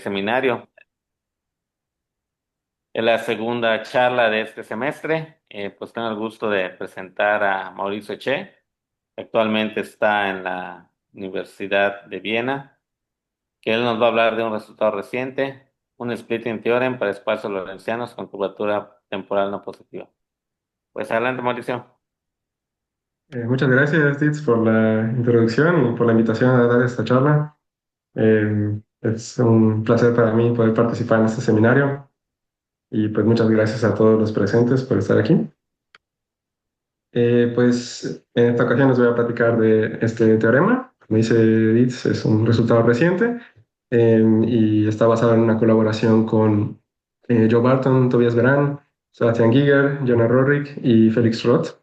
seminario. En la segunda charla de este semestre, pues tengo el gusto de presentar a Mauricio Che. Actualmente está en la Universidad de Viena, que él nos va a hablar de un resultado reciente, un splitting theorem para espacios lorentzianos con curvatura temporal no positiva. Pues adelante, Mauricio. Muchas gracias, Tits, por la introducción y por la invitación a dar esta charla. Es un placer para mí poder participar en este seminario y pues muchas gracias a todos los presentes por estar aquí. Pues en esta ocasión les voy a platicar de este teorema. Como dice Tits, es un resultado reciente y está basado en una colaboración con Joe Barton, Tobias Beran, Sebastian Giger, Jonah Roerich y Felix Roth.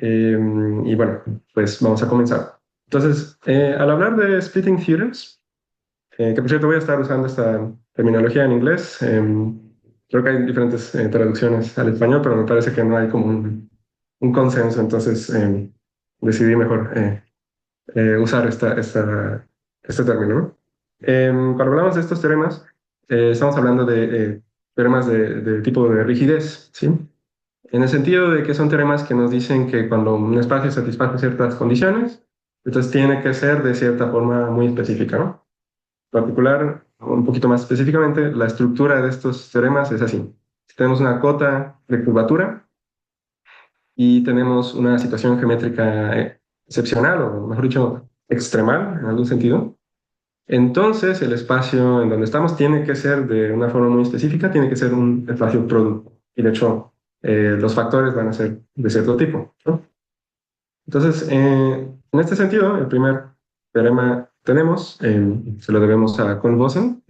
Y bueno, pues vamos a comenzar. Entonces, al hablar de splitting theorems, que por cierto voy a estar usando esta terminología en inglés, creo que hay diferentes traducciones al español, pero me parece que no hay como un consenso, entonces decidí mejor usar este término, ¿no? Cuando hablamos de estos teoremas, estamos hablando de teoremas de tipo de rigidez, ¿sí? En el sentido de que son teoremas que nos dicen que cuando un espacio satisface ciertas condiciones, entonces tiene que ser de cierta forma muy específica, ¿no? En particular, un poquito más específicamente, la estructura de estos teoremas es así. Si tenemos una cota de curvatura y tenemos una situación geométrica excepcional, o mejor dicho, extremal en algún sentido, entonces el espacio en donde estamos tiene que ser de una forma muy específica, tiene que ser un espacio producto. Y de hecho, los factores van a ser de cierto tipo, ¿no? Entonces, en este sentido, el primer teorema tenemos, se lo debemos a Cohn-Vossen,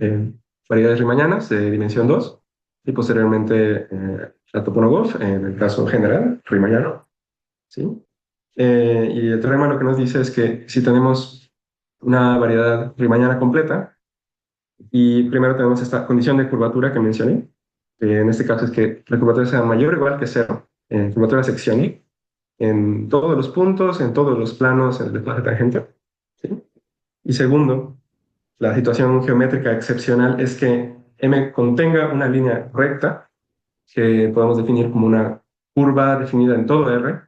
variedades rimañanas de dimensión 2 y posteriormente a Toponogov, en el caso general, rimañano, ¿sí? Y el teorema lo que nos dice es que si tenemos una variedad rimañana completa, y primero tenemos esta condición de curvatura que mencioné, que en este caso es que la curvatura sea mayor o igual que cero, en curvatura seccional, en todos los puntos, en todos los planos, en el desplazo tangente, ¿sí? Y segundo, la situación geométrica excepcional es que M contenga una línea recta que podemos definir como una curva definida en todo R,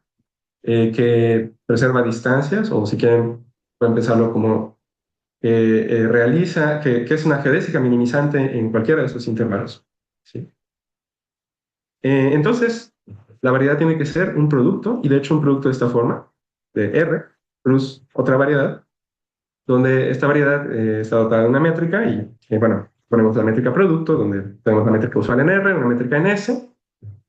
que preserva distancias, o si quieren, pueden pensarlo como que es una geodésica minimizante en cualquiera de esos intervalos, ¿sí? Entonces, la variedad tiene que ser un producto, y de hecho un producto de esta forma, de R, plus otra variedad, donde esta variedad está dotada de una métrica, y bueno, ponemos la métrica producto, donde tenemos la métrica usual en R, una métrica en S,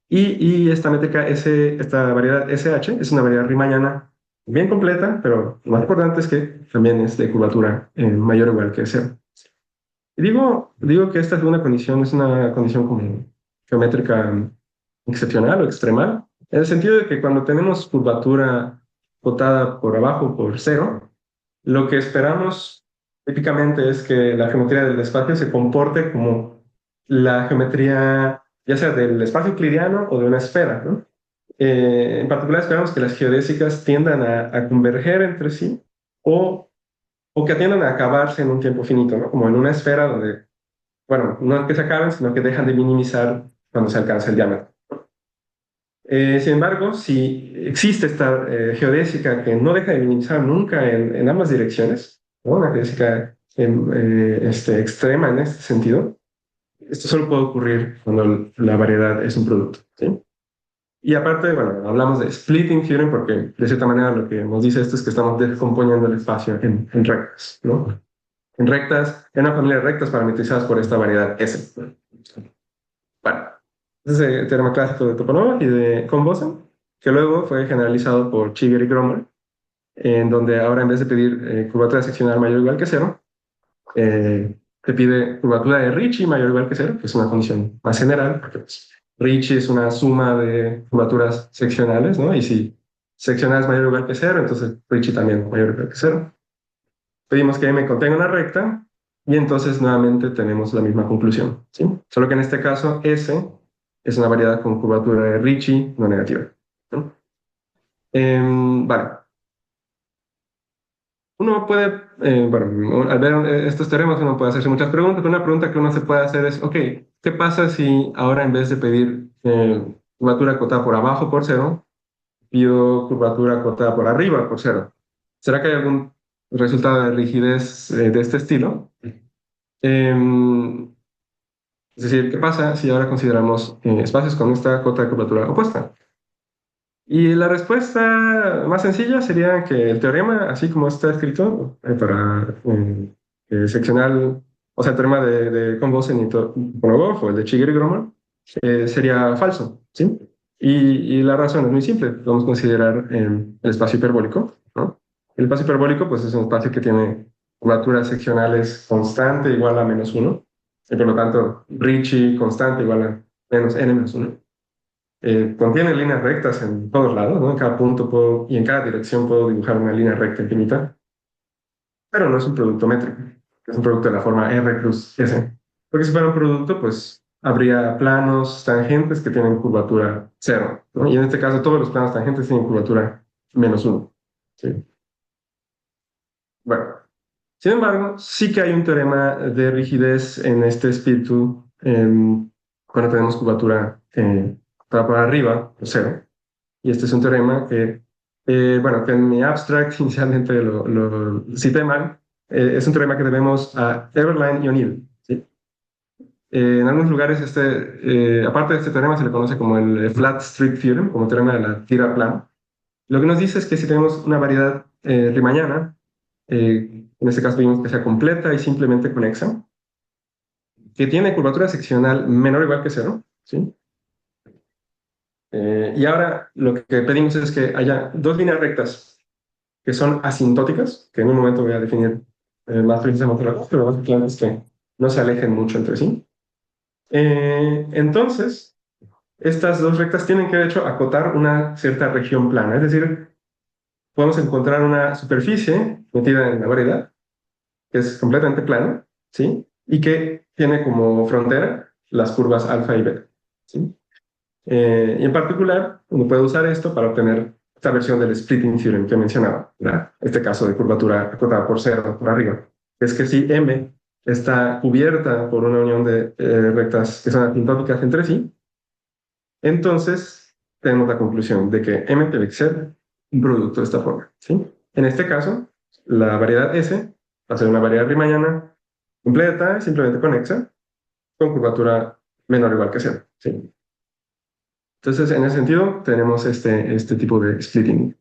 y esta métrica S, esta variedad SH, es una variedad riemanniana bien completa, pero lo más importante es que también es de curvatura mayor o igual que cero. Y digo que esta segunda condición es una condición como geométrica excepcional o extremal, en el sentido de que cuando tenemos curvatura cotada por abajo por cero, lo que esperamos típicamente es que la geometría del espacio se comporte como la geometría, ya sea del espacio euclidiano o de una esfera, ¿no? En particular esperamos que las geodésicas tiendan a converger entre sí o, o que tiendan a acabarse en un tiempo finito, ¿no? Como en una esfera donde, bueno, no que se acaben, sino que dejan de minimizar cuando se alcanza el diámetro. Sin embargo, si existe esta geodésica que no deja de minimizar nunca en ambas direcciones, ¿no? Una geodésica extrema en este sentido, esto solo puede ocurrir cuando la variedad es un producto, ¿sí? Y aparte, bueno, hablamos de splitting theorem porque de cierta manera lo que nos dice esto es que estamos descomponiendo el espacio en rectas, ¿no? En rectas, en una familia de rectas parametrizadas por esta variedad S. Bueno, ese es el teorema clásico de Topanova y de Cohn-Vossen, que luego fue generalizado por Chigger y Grommer, en donde ahora en vez de pedir curvatura seccional mayor o igual que cero, te pide curvatura de Ricci mayor o igual que cero, que es una condición más general, porque pues, Ricci es una suma de curvaturas seccionales, ¿no? Y si seccional es mayor o igual que cero, entonces Ricci también mayor o igual que cero. Pedimos que M contenga una recta y entonces nuevamente tenemos la misma conclusión, ¿sí? Solo que en este caso S es una variedad con curvatura de Ricci no negativa, ¿no? Vale. uno puede, bueno, al ver estos teoremas uno puede hacerse muchas preguntas, pero una pregunta que uno se puede hacer es, ok, ¿qué pasa si ahora en vez de pedir curvatura acotada por abajo por cero, pido curvatura acotada por arriba por cero? ¿Será que hay algún resultado de rigidez de este estilo? Em, es decir, ¿qué pasa si ahora consideramos espacios con esta cota de curvatura opuesta? Y la respuesta más sencilla sería que el teorema, así como está escrito para seccional, o sea, el teorema de von Bosen y Ponogov o el de Shigeru-Gromov, sería falso, ¿sí? Y la razón es muy simple. Vamos a considerar el espacio hiperbólico, ¿no? El espacio hiperbólico, pues, es un espacio que tiene curvaturas seccionales constante igual a -1, y por lo tanto, Ricci constante igual a menos n menos 1. Contiene líneas rectas en todos lados, ¿no? En cada punto puedo, y en cada dirección puedo dibujar una línea recta infinita, pero no es un producto métrico, es un producto de la forma R plus S. Porque si fuera un producto, pues habría planos tangentes que tienen curvatura cero, ¿no? Y en este caso todos los planos tangentes tienen curvatura -1. ¿Sí? Bueno, sin embargo, sí que hay un teorema de rigidez en este espíritu cuando tenemos curvatura para arriba, o cero. Y este es un teorema que, bueno, que en mi abstract inicialmente lo cité mal. Es un teorema que debemos a Eberlein y O'Neill, ¿sí? En algunos lugares, aparte de este teorema, se le conoce como el Flat Streak Theorem, como teorema de la tira plana. Lo que nos dice es que si tenemos una variedad riemanniana, en este caso vimos que sea completa y simplemente conexa, que tiene curvatura seccional menor o igual que cero, ¿sí? Y ahora lo que pedimos es que haya dos líneas rectas que son asintóticas, que en un momento voy a definir más precisamente la cosa, pero básicamente es que no se alejen mucho entre sí. Entonces, estas dos rectas tienen que, de hecho, acotar una cierta región plana, es decir, podemos encontrar una superficie metida en la variedad, que es completamente plana, ¿sí? Y que tiene como frontera las curvas alfa y beta, ¿sí? Y en particular, uno puede usar esto para obtener esta versión del splitting theorem que mencionaba, ¿verdad? Este caso de curvatura acotada por cero por arriba. Es que si M está cubierta por una unión de rectas que son asintóticas entre sí, entonces tenemos la conclusión de que M tiene que ser un producto de esta forma, ¿sí? En este caso, la variedad S va a ser una variedad riemanniana completa, simplemente conexa, con curvatura menor o igual que cero, ¿sí? Entonces, en ese sentido, tenemos este tipo de splitting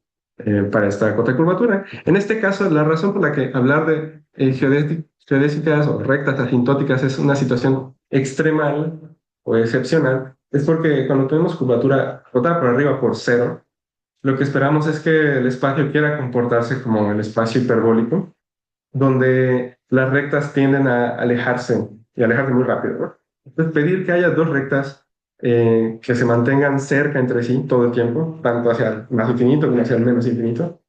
para esta cota de curvatura. En este caso, la razón por la que hablar de geodésicas o rectas asintóticas es una situación extremal o excepcional es porque cuando tenemos curvatura acotada por arriba por cero, lo que esperamos es que el espacio quiera comportarse como el espacio hiperbólico, donde las rectas tienden a alejarse y alejarse muy rápido, ¿no? Entonces, pedir que haya dos rectas que se mantengan cerca entre sí todo el tiempo, tanto hacia el más infinito como hacia el menos infinito,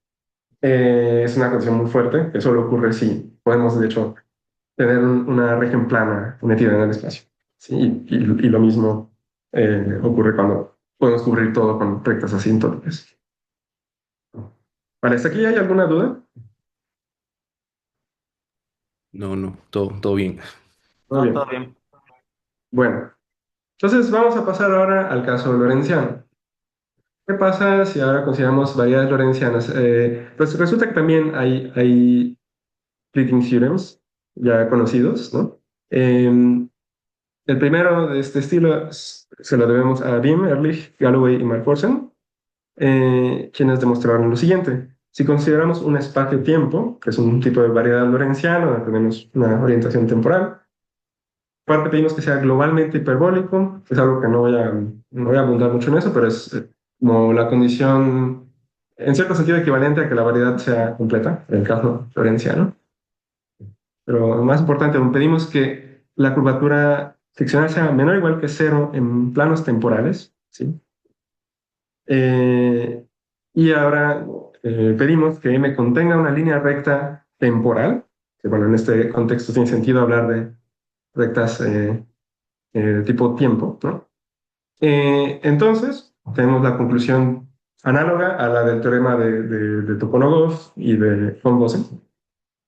es una condición muy fuerte, que solo ocurre si podemos, de hecho, tener una región plana metida en el espacio. ¿Sí? Y lo mismo ocurre cuando podemos cubrir todo con rectas asintóticas. Vale, ¿hasta aquí hay alguna duda? No, no, todo bien. Muy No, todo bien. bien. Bueno, entonces vamos a pasar ahora al caso lorentziano. ¿Qué pasa si ahora consideramos variedades lorentzianas? Pues resulta que también hay splitting theorems ya conocidos, ¿no? El primero de este estilo se lo debemos a Beam, Ehrlich, Galloway y Marcorsen, quienes demostraron lo siguiente. Si consideramos un espacio-tiempo, que es un tipo de variedad lorentziana, donde tenemos una orientación temporal, aparte pedimos que sea globalmente hiperbólico, es algo que no voy a abundar mucho en eso, pero es como la condición, en cierto sentido, equivalente a que la variedad sea completa, en el caso lorentziano. Pero lo más importante, pedimos que la curvatura seccional sea menor o igual que cero en planos temporales, ¿sí? Eh, y ahora pedimos que M contenga una línea recta temporal, que bueno, en este contexto tiene sentido hablar de rectas tipo tiempo, ¿no? Entonces, tenemos la conclusión análoga a la del teorema de Toponogov y de von Bosen.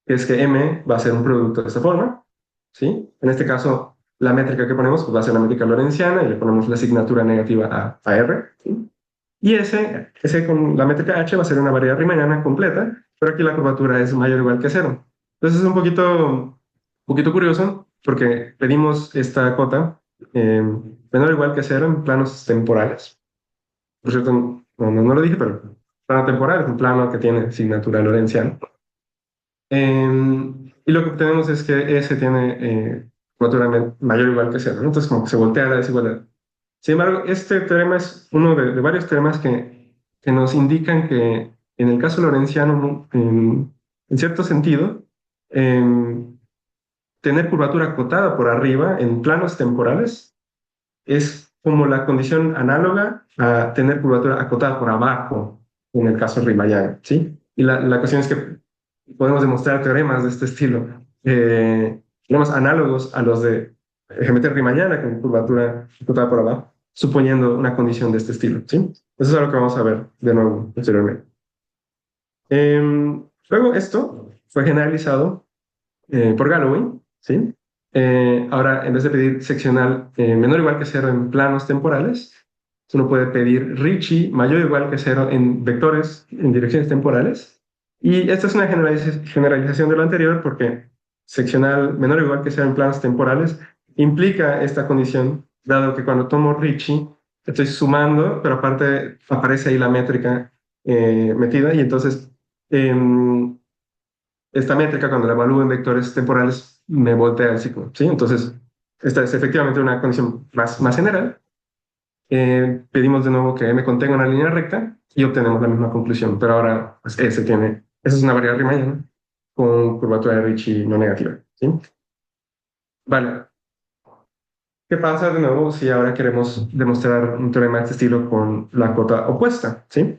que es que M va a ser un producto de esta forma, ¿sí? En este caso, la métrica que ponemos pues, va a ser la métrica lorentziana y le ponemos la asignatura negativa a R, ¿sí? Y ese con la métrica H va a ser una variedad riemanniana completa, pero aquí la curvatura es mayor o igual que cero. Entonces es un poquito curioso porque pedimos esta cota menor o igual que cero en planos temporales. Por cierto, no lo dije, pero plano temporal es un plano que tiene asignatura lorentziana. Y lo que tenemos es que S tiene curvatura mayor o igual que cero, ¿no? Entonces como que se voltea la desigualdad. Sin embargo, este teorema es uno de varios teoremas que nos indican que en el caso lorentziano, en cierto sentido, em, tener curvatura acotada por arriba en planos temporales es como la condición análoga a tener curvatura acotada por abajo en el caso riemanniano, ¿sí? Y la cuestión es que podemos demostrar teoremas de este estilo, teoremas análogos a los de geometría riemanniana con curvatura acotada por abajo, suponiendo una condición de este estilo, ¿sí? Eso es algo que vamos a ver de nuevo posteriormente. Luego esto fue generalizado por Galloway, ¿sí? Ahora, en vez de pedir seccional menor o igual que cero en planos temporales, uno puede pedir Ricci mayor o igual que cero en vectores en direcciones temporales. Y esta es una generalización de lo anterior porque seccional menor o igual que cero en planos temporales implica esta condición, dado que cuando tomo Ricci estoy sumando, pero aparte aparece ahí la métrica metida y entonces esta métrica, cuando la evalúo en vectores temporales, me voltea el ciclo, ¿sí? Entonces, esta es efectivamente una condición más general. Pedimos de nuevo que M contenga una línea recta y obtenemos la misma conclusión, pero ahora pues, esa es una variable riemanniana con curvatura de Ricci no negativa, ¿sí? Vale. ¿Qué pasa de nuevo si ahora queremos demostrar un teorema de este estilo con la cota opuesta, ¿sí?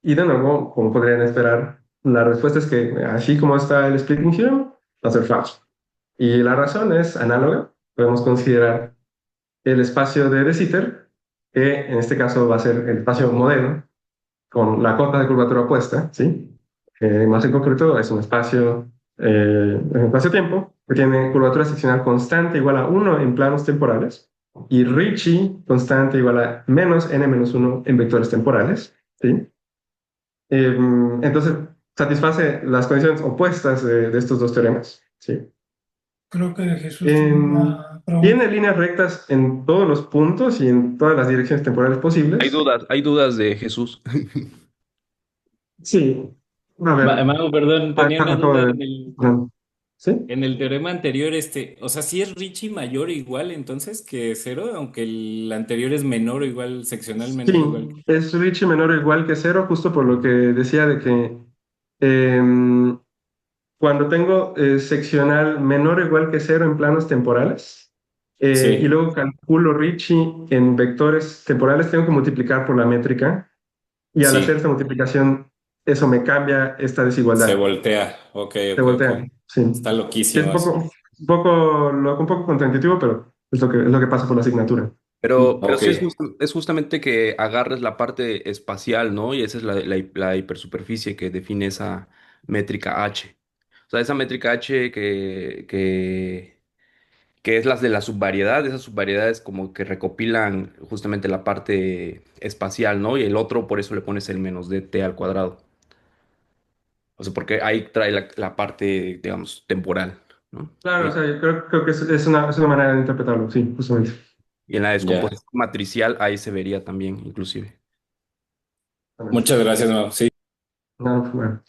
Y de nuevo, como podrían esperar, la respuesta es que así como está el splitting theorem, va a ser falso. Y la razón es análoga. Podemos considerar el espacio de De Sitter, que en este caso va a ser el espacio modelo, con la cota de curvatura opuesta, ¿sí? Más en concreto, es un espacio-tiempo que tiene curvatura seccional constante igual a 1 en planos temporales y Ricci constante igual a menos n-1 en vectores temporales, ¿sí? Entonces, satisface las condiciones opuestas de estos dos teoremas, ¿sí? Creo que Jesús tiene una Tiene pregunta. líneas rectas en todos los puntos y en todas las direcciones temporales posibles. Hay dudas de Jesús. Sí, a ver, Mago, perdón, tenía acá una acabo duda de... ¿Sí? en el teorema anterior, o sea, si es Ricci mayor o igual entonces que cero, aunque el anterior es menor o igual, seccional Sí, menor o igual que... es Ricci menor o igual que cero, justo por lo que decía de que em, cuando tengo seccional menor o igual que cero en planos temporales y Sí, luego calculo Ricci en vectores temporales, tengo que multiplicar por la métrica y al hacer sí, esta multiplicación, eso me cambia esta se desigualdad. voltea. Ok, Se ok, ok. voltea, sí. Está Sí, es loquísimo eso. un poco contraintuitivo, pero es lo que pasa por la asignatura. Pero Ok, sí es justamente que agarres la parte espacial, ¿no? Y esa es la hipersuperficie que define esa métrica H. O sea, esa métrica H que es las de la subvariedad, esas subvariedades como que recopilan justamente la parte espacial, ¿no? Y el otro, por eso le pones el menos dt al cuadrado. O sea, porque ahí trae la parte, digamos, temporal, ¿no? Claro, o sea, yo creo que es una manera de interpretarlo, sí, justamente. Y en la ya. descomposición matricial ahí se vería también, inclusive. Justamente. Muchas gracias, Mago. Sí. No, bueno.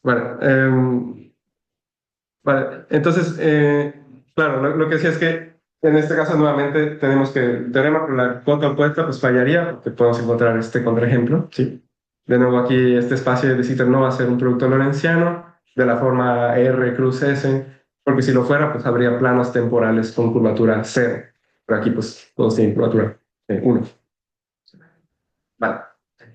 Bueno, vale, entonces, claro, lo que decía es que en este caso nuevamente tenemos que el teorema por la cota opuesta pues fallaría porque podemos encontrar este contraejemplo, ¿sí? De nuevo aquí este espacio de Sitter no va a ser un producto lorentziano de la forma R cruz S, porque si lo fuera pues habría planos temporales con curvatura cero, pero aquí pues todos tienen curvatura 1. Vale.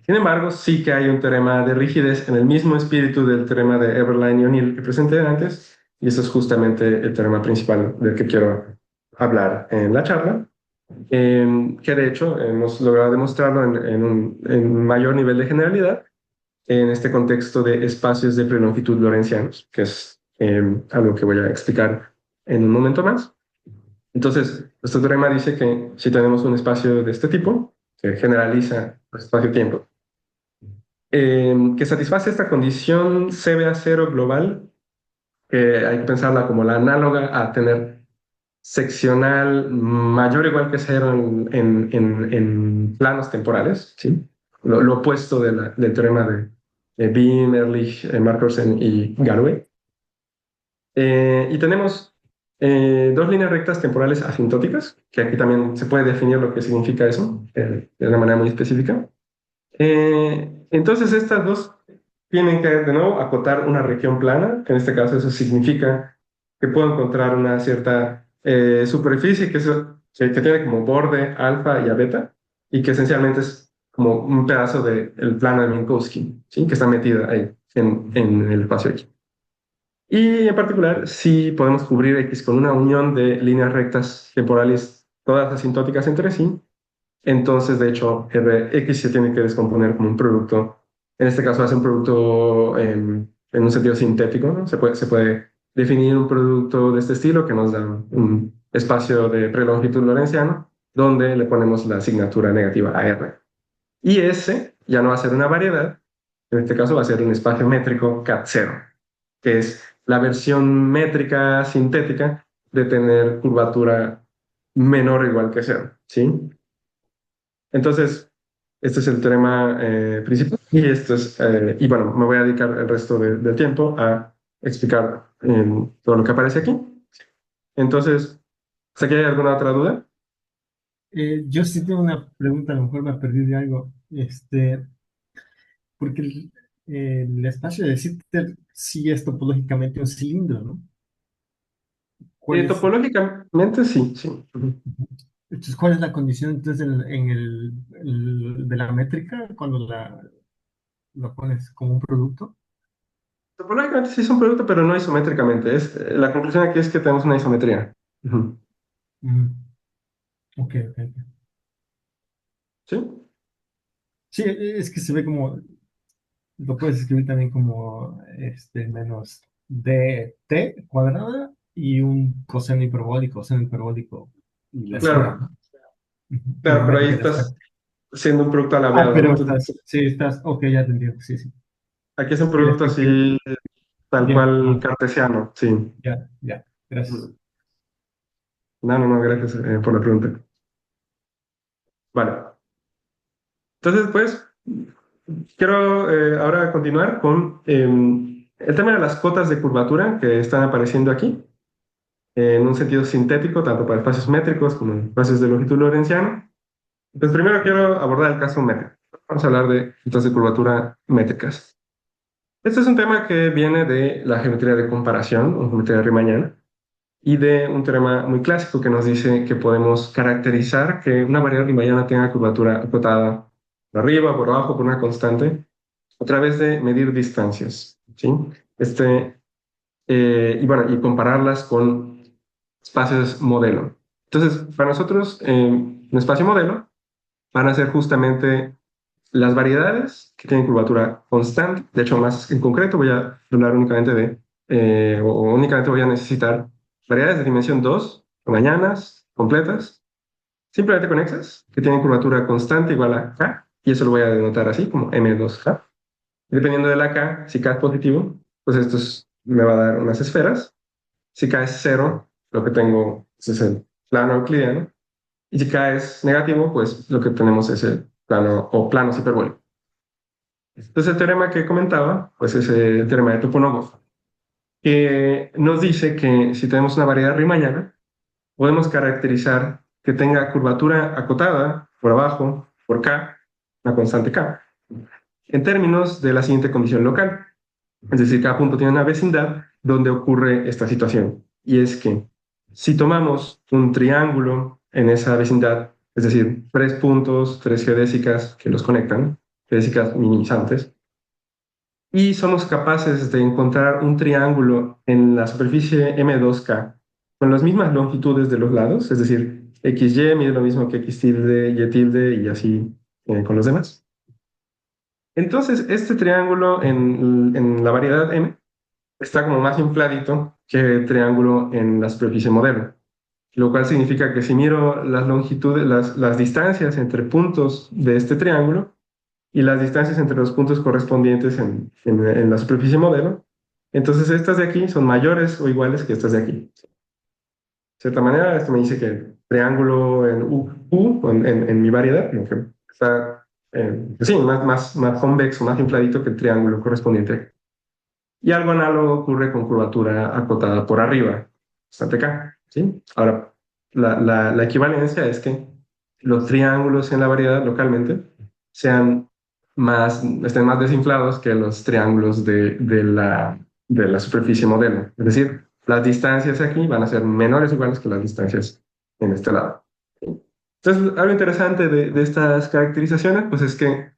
Sin embargo, sí que hay un teorema de rigidez en el mismo espíritu del teorema de Eberlein y O'Neill que presenté antes, y eso es justamente el teorema principal del que quiero hablar en la charla, que de hecho hemos logrado demostrarlo en un mayor nivel de generalidad, en este contexto de espacios de prelongitud lorentzianos, que es algo que voy a explicar en un momento más. Entonces, nuestro teorema dice que si tenemos un espacio de este tipo, que generaliza el espacio-tiempo, que satisface esta condición CB0 global, que hay que pensarla como la análoga a tener seccional mayor o igual que cero en planos temporales, ¿sí? Lo opuesto del teorema de Beam, Ehrlich, Markorsen y Galois. Y tenemos dos líneas rectas temporales asintóticas, que aquí también se puede definir lo que significa eso de una manera muy específica. Entonces estas dos tienen que, de nuevo, acotar una región plana, que en este caso eso significa que puedo encontrar una cierta superficie que tiene como borde alfa y a beta, y que esencialmente es como un pedazo del plano de Minkowski, ¿sí? Que está metida ahí en el espacio X. Y en particular, si podemos cubrir X con una unión de líneas rectas temporales todas asintóticas entre sí, entonces, de hecho, X se tiene que descomponer como un producto. En este caso, hace un producto en un sentido sintético, ¿no? Se puede definir un producto de este estilo que nos da un espacio de prelongitud lorentziano donde le ponemos la asignatura negativa a R. Y S ya no va a ser una variedad, en este caso va a ser un espacio métrico CAT0, que es la versión métrica sintética de tener curvatura menor o igual que cero, ¿sí? Entonces, este es el teorema principal y bueno, me voy a dedicar el resto del tiempo a explicar todo lo que aparece aquí. Entonces, ¿hasta aquí hay alguna otra duda? Yo sí tengo una pregunta, a lo mejor me perdí de algo. Porque el espacio de Sitter sí es topológicamente un cilindro, ¿no? ¿Cuál es, Topológicamente, sí, sí. Ujú. entonces, cuál es la condición entonces de la métrica cuando lo pones como un producto? Topológicamente sí es un producto, pero no isométricamente. La conclusión aquí es que tenemos una isometría. Ujú. Ujú. Ok, ok, ok. ¿Sí? Sí, es que se ve como, lo puedes escribir también como menos dt cuadrada y un coseno hiperbólico y la suma, Claro, ¿no? Ujú. Y la claro, pero ahí métrica de estás espacio. siendo un producto Ah, alabeado, ¿no? pero Entonces, ok, ya te entiendo, sí, sí. aquí es un Sí, producto así, tal bien, cual cartesiano, sí. ya, gracias. No, no, no, gracias por la pregunta. Vale. Entonces, pues, quiero ahora continuar con el tema de las cotas de curvatura que están apareciendo aquí, en un sentido sintético, tanto para espacios métricos como espacios de longitud lorentziana. Entonces, primero quiero abordar el caso métrico. Vamos a hablar de cotas de curvatura métricas. Este es un tema que viene de la geometría de comparación, o geometría riemanniana, y de un teorema muy clásico que nos dice que podemos caracterizar que una variable riemanniana tenga curvatura acotada por arriba, por abajo, por una constante, a través de medir distancias, ¿sí? Y bueno, y compararlas con espacios modelo. Entonces, para nosotros, un espacio modelo van a ser justamente las variedades que tienen curvatura constante. De hecho, más en concreto voy a hablar únicamente o únicamente voy a necesitar variedades de dimensión 2, mañanas, completas, simplemente conexas, que tienen curvatura constante igual a K, y eso lo voy a denotar así, como M2K. Dependiendo de la K, si K es positivo, pues me va a dar unas esferas. Si K es cero, lo que tengo es el plano euclidiano. Y si K es negativo, pues lo que tenemos es el plano o planos hiperbólicos. Entonces el teorema que comentaba, pues es el teorema de Toponovo, que nos dice que si tenemos una variedad riemanniana, podemos caracterizar que tenga curvatura acotada por abajo, por K, una constante K, en términos de la siguiente condición local. Es decir, cada punto tiene una vecindad donde ocurre esta situación. Y es que si tomamos un triángulo en esa vecindad, es decir, tres puntos, tres geodésicas que los conectan, geodésicas minimizantes, y somos capaces de encontrar un triángulo en la superficie M2K con las mismas longitudes de los lados, es decir, XY mide lo mismo que X tilde, Y tilde y así con los demás. Entonces, este triángulo en la variedad M está como más infladito que el triángulo en la superficie modelo, lo cual significa que si miro las longitudes, las distancias entre puntos de este triángulo y las distancias entre los puntos correspondientes en la superficie modelo, entonces estas de aquí son mayores o iguales que estas de aquí. De cierta manera, esto me dice que el triángulo en en mi variedad, como que está, sí, más convexo, más infladito que el triángulo correspondiente. Y algo análogo ocurre con curvatura acotada por arriba, bastante acá, ¿sí? Ahora, la equivalencia es que los triángulos en la variedad localmente estén más desinflados que los triángulos de la superficie modelo. Es decir, las distancias aquí van a ser menores o iguales que las distancias en este lado. Entonces, algo interesante de estas caracterizaciones, pues es que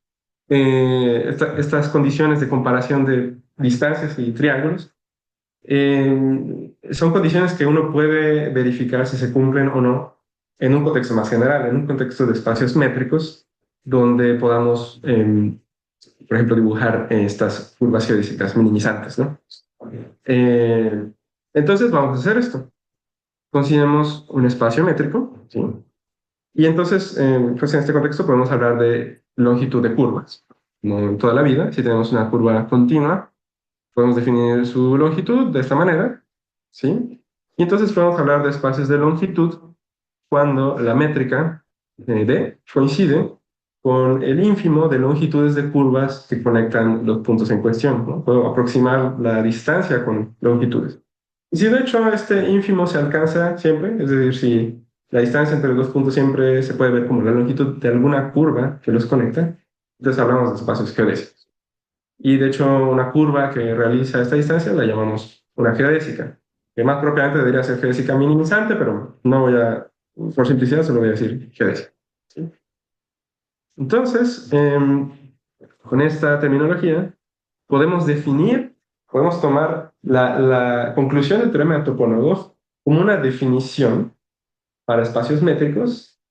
estas condiciones de comparación de distancias y triángulos son condiciones que uno puede verificar si se cumplen o no en un contexto más general, en un contexto de espacios métricos, donde podamos, por ejemplo, dibujar estas curvas geodésicas minimizantes, ¿no? Eh, entonces vamos a hacer esto. Consideremos un espacio métrico, ¿sí? Y entonces, pues en este contexto podemos hablar de longitud de curvas. Como en toda la vida, si tenemos una curva continua, podemos definir su longitud de esta manera, ¿sí? Y entonces podemos hablar de espacios de longitud cuando la métrica D coincide con el ínfimo de longitudes de curvas que conectan los puntos en cuestión, ¿no? Puedo aproximar la distancia con longitudes. Y si de hecho este ínfimo se alcanza siempre, es decir, si la distancia entre los dos puntos siempre se puede ver como la longitud de alguna curva que los conecta, entonces hablamos de espacios geodésicos. Y de hecho, una curva que realiza esta distancia la llamamos una geodésica, que más propiamente debería ser geodésica minimizante, pero no voy a, por simplicidad, solo voy a decir geodésica. ¿Sí? Entonces, con esta terminología, podemos tomar la conclusión del teorema de Toponogov como una definición para espacios métricos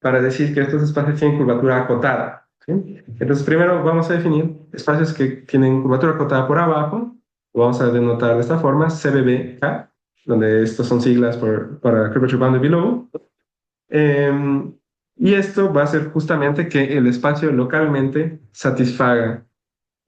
para decir que estos espacios tienen curvatura acotada. ¿Sí? Entonces, primero vamos a definir espacios que tienen curvatura acotada por abajo. Lo vamos a denotar de esta forma, CBBK, donde estos son siglas para Curvature Bounded Below. Y esto va a ser justamente que el espacio localmente satisfaga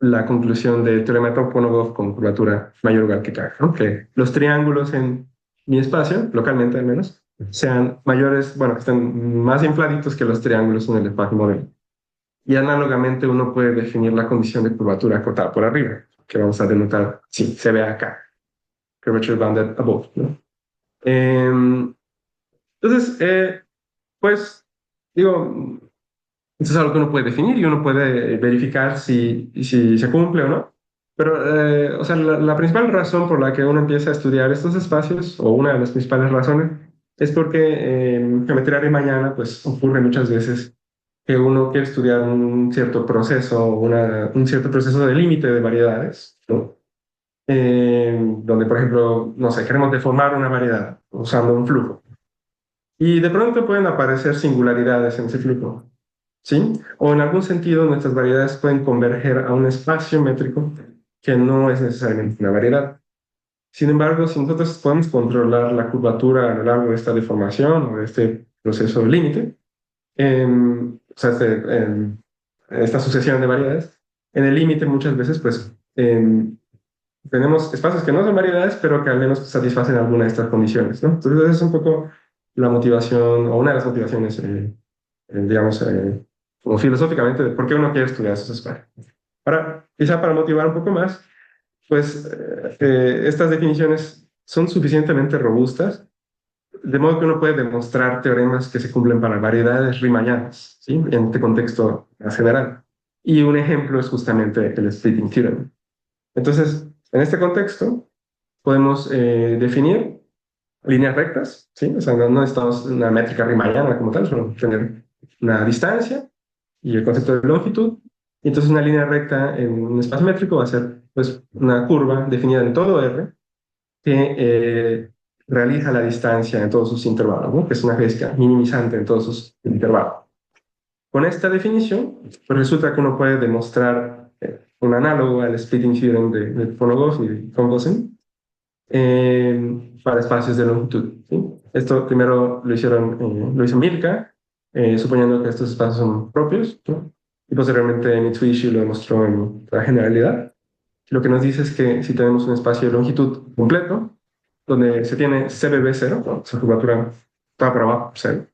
la conclusión del teorema de Toponogov con curvatura mayor o igual que K, ¿no? Que los triángulos en mi espacio, localmente al menos, sean mayores, bueno, que estén más infladitos que los triángulos en el espacio modelo. Y análogamente uno puede definir la condición de curvatura acotada por arriba, que vamos a denotar, sí, se ve acá, curvature bounded above, ¿no? Entonces, pues, digo, eso es algo que uno puede definir y uno puede verificar si se cumple o no. Pero, o sea, la principal razón por la que uno empieza a estudiar estos espacios, o una de las principales razones, es porque en geometría Riemanniana, pues ocurre muchas veces que uno quiere estudiar un cierto proceso, un cierto proceso de límite de variedades, ¿no? Donde, por ejemplo, no sé, queremos deformar una variedad usando un flujo. Y de pronto pueden aparecer singularidades en ese flujo. ¿Sí? O en algún sentido nuestras variedades pueden converger a un espacio métrico que no es necesariamente una variedad. Sin embargo, si nosotros podemos controlar la curvatura a lo largo de esta deformación o de este proceso de límite, o sea, esta sucesión de variedades, en el límite muchas veces pues tenemos espacios que no son variedades, pero que al menos satisfacen alguna de estas condiciones, ¿no? Entonces, esa es un poco la motivación, o una de las motivaciones, digamos, como filosóficamente, de por qué uno quiere estudiar esos espacios. Ahora, quizá para motivar un poco más, pues estas definiciones son suficientemente robustas, de modo que uno puede demostrar teoremas que se cumplen para variedades riemannianas, ¿sí? En este contexto más general. Y un ejemplo es justamente el splitting theorem. Entonces, en este contexto, podemos definir líneas rectas, ¿sí? O sea, no necesitamos una métrica riemanniana como tal, solo tener una distancia y el concepto de longitud. Y entonces una línea recta en un espacio métrico va a ser pues, una curva definida en todo R que realiza la distancia en todos sus intervalos, ¿no? Que es una geodésica minimizante en todos sus intervalos. Con esta definición, pues resulta que uno puede demostrar un análogo al splitting theorem de Ponogov y de Combosen para espacios de longitud. ¿Sí? Esto primero lo hizo Milka, suponiendo que estos espacios son propios, ¿no? Y posteriormente Mitsubishi lo demostró en la generalidad. Lo que nos dice es que si tenemos un espacio de longitud completo, donde se tiene CBB 0, ¿no? Esa curvatura toda para abajo, 0,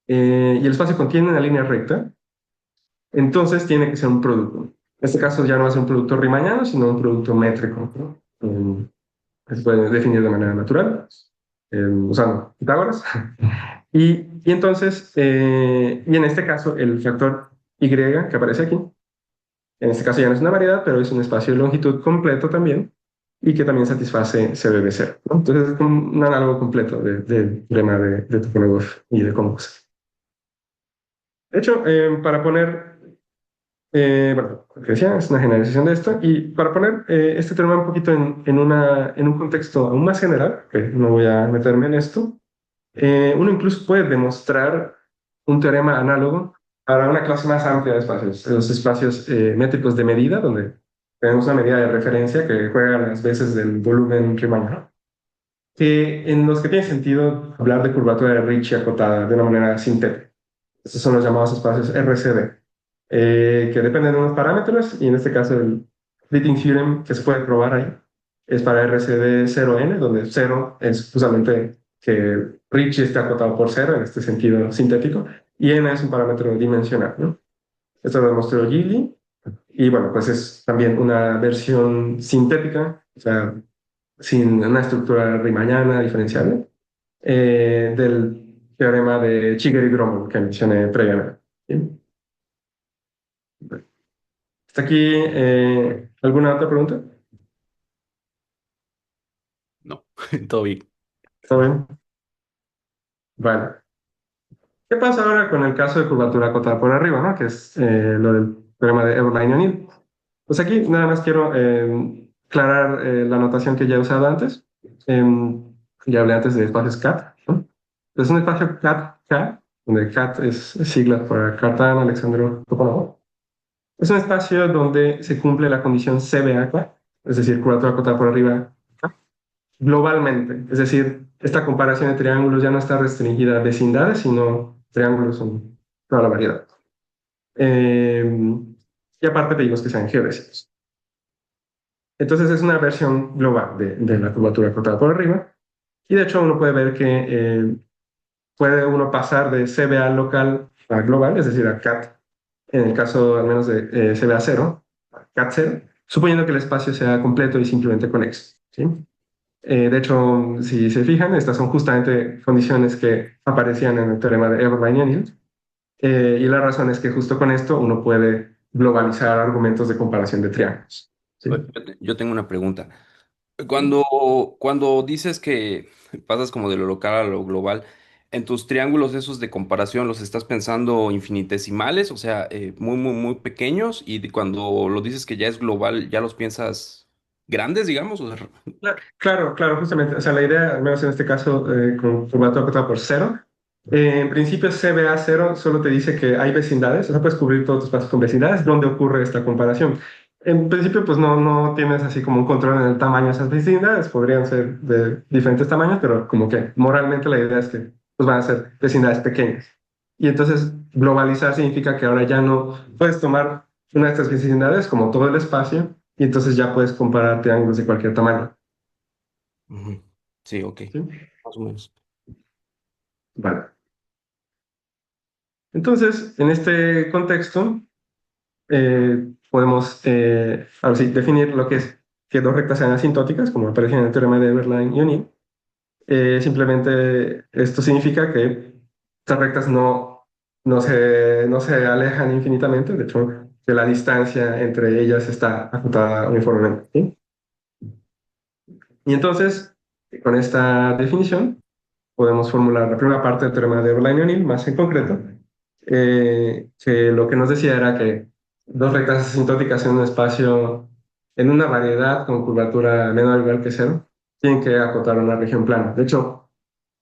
y el espacio contiene una línea recta, entonces tiene que ser un producto. En este caso ya no va a ser un producto riemanniano, sino un producto métrico, ¿no? Que se puede definir de manera natural, usando Pitágoras. Y entonces, y en este caso, el factor Y que aparece aquí, en este caso ya no es una variedad, pero es un espacio de longitud completo también, y que también satisface CBB0, ¿no? Entonces es como un análogo completo del lema de Tupolev y de Combos. De hecho, para poner, bueno, lo que decía, es una generalización de esto, y para poner este tema un poquito en un contexto aún más general, que no voy a meterme en esto, uno incluso puede demostrar un teorema análogo para una clase más amplia de espacios, los espacios métricos de medida, donde tenemos una medida de referencia que juega las veces del volumen Riemann, que en los que tiene sentido hablar de curvatura de Ricci acotada de una manera sintética. Estos son los llamados espacios RCD, que dependen de unos parámetros, y en este caso el splitting theorem que se puede probar ahí es para RCD 0n, donde 0 es justamente que Ricci esté acotado por 0 en este sentido sintético, y n es un parámetro dimensional, ¿no? Esto lo demostró Gili, y bueno, pues es también una versión sintética, o sea, sin una estructura riemanniana diferenciable, del teorema de Chigger y Gromov que mencioné previamente. ¿Sí? ¿Hasta aquí alguna otra pregunta? No, todo bien. ¿Está bien? Vale. ¿Qué pasa ahora con el caso de curvatura acotada por arriba, ¿no? Que es lo del teorema de Eberlein y O'Neill? Pues aquí nada más quiero aclarar la notación que ya he usado antes. Ya hablé antes de espacios CAT, ¿no? Es un espacio CAT-K, donde CAT es sigla para Cartan, Alexandro, Toponov. Es un espacio donde se cumple la condición CBA, es decir, curvatura acotada por arriba globalmente. Es decir, esta comparación de triángulos ya no está restringida a vecindades, sino triángulos son toda la variedad. Y aparte pedimos que sean geodésicos. Entonces es una versión global de la curvatura acotada por arriba. Y de hecho uno puede ver que puede uno pasar de CBA local a global, es decir, a CAT, en el caso al menos de CBA 0, a CAT 0, suponiendo que el espacio sea completo y simplemente conexo. ¿Sí? De hecho, si se fijan, estas son justamente condiciones que aparecían en el teorema de Eberlein y O'Neill. Y la razón es que justo con esto uno puede globalizar argumentos de comparación de triángulos. ¿Sí? Yo tengo una pregunta. Cuando dices que pasas como de lo local a lo global, en tus triángulos esos de comparación, ¿los estás pensando infinitesimales, o sea, muy, muy, muy pequeños? Y cuando lo dices que ya es global, ¿ya los piensas grandes, digamos? O sea, Claro, claro, justamente. O sea, la idea, al menos en este caso, con curvatura acotada por cero, en principio CBA cero solo te dice que hay vecindades, o sea, puedes cubrir todos tus espacios con vecindades donde ocurre esta comparación. En principio, pues no tienes así como un control en el tamaño de esas vecindades, podrían ser de diferentes tamaños, pero como que moralmente la idea es que pues, van a ser vecindades pequeñas. Y entonces globalizar significa que ahora ya no puedes tomar una de estas vecindades como todo el espacio, y entonces ya puedes comparar triángulos de cualquier tamaño. ujú. Sí, ok, ¿Sí? más o menos. Vale. Entonces, en este contexto, podemos ahora sí, definir lo que es que dos rectas sean asintóticas, como aparece en el teorema de Eberlein y O'Neill. Simplemente esto significa que estas rectas no se alejan infinitamente, de hecho, que la distancia entre ellas está acotada uniformemente. ¿Sí? Y entonces, con esta definición, podemos formular la primera parte del teorema de Eberlein y O'Neill, más en concreto, que lo que nos decía era que dos rectas asintóticas en un espacio, en una variedad con curvatura menor o igual que cero, tienen que acotar una región plana. De hecho,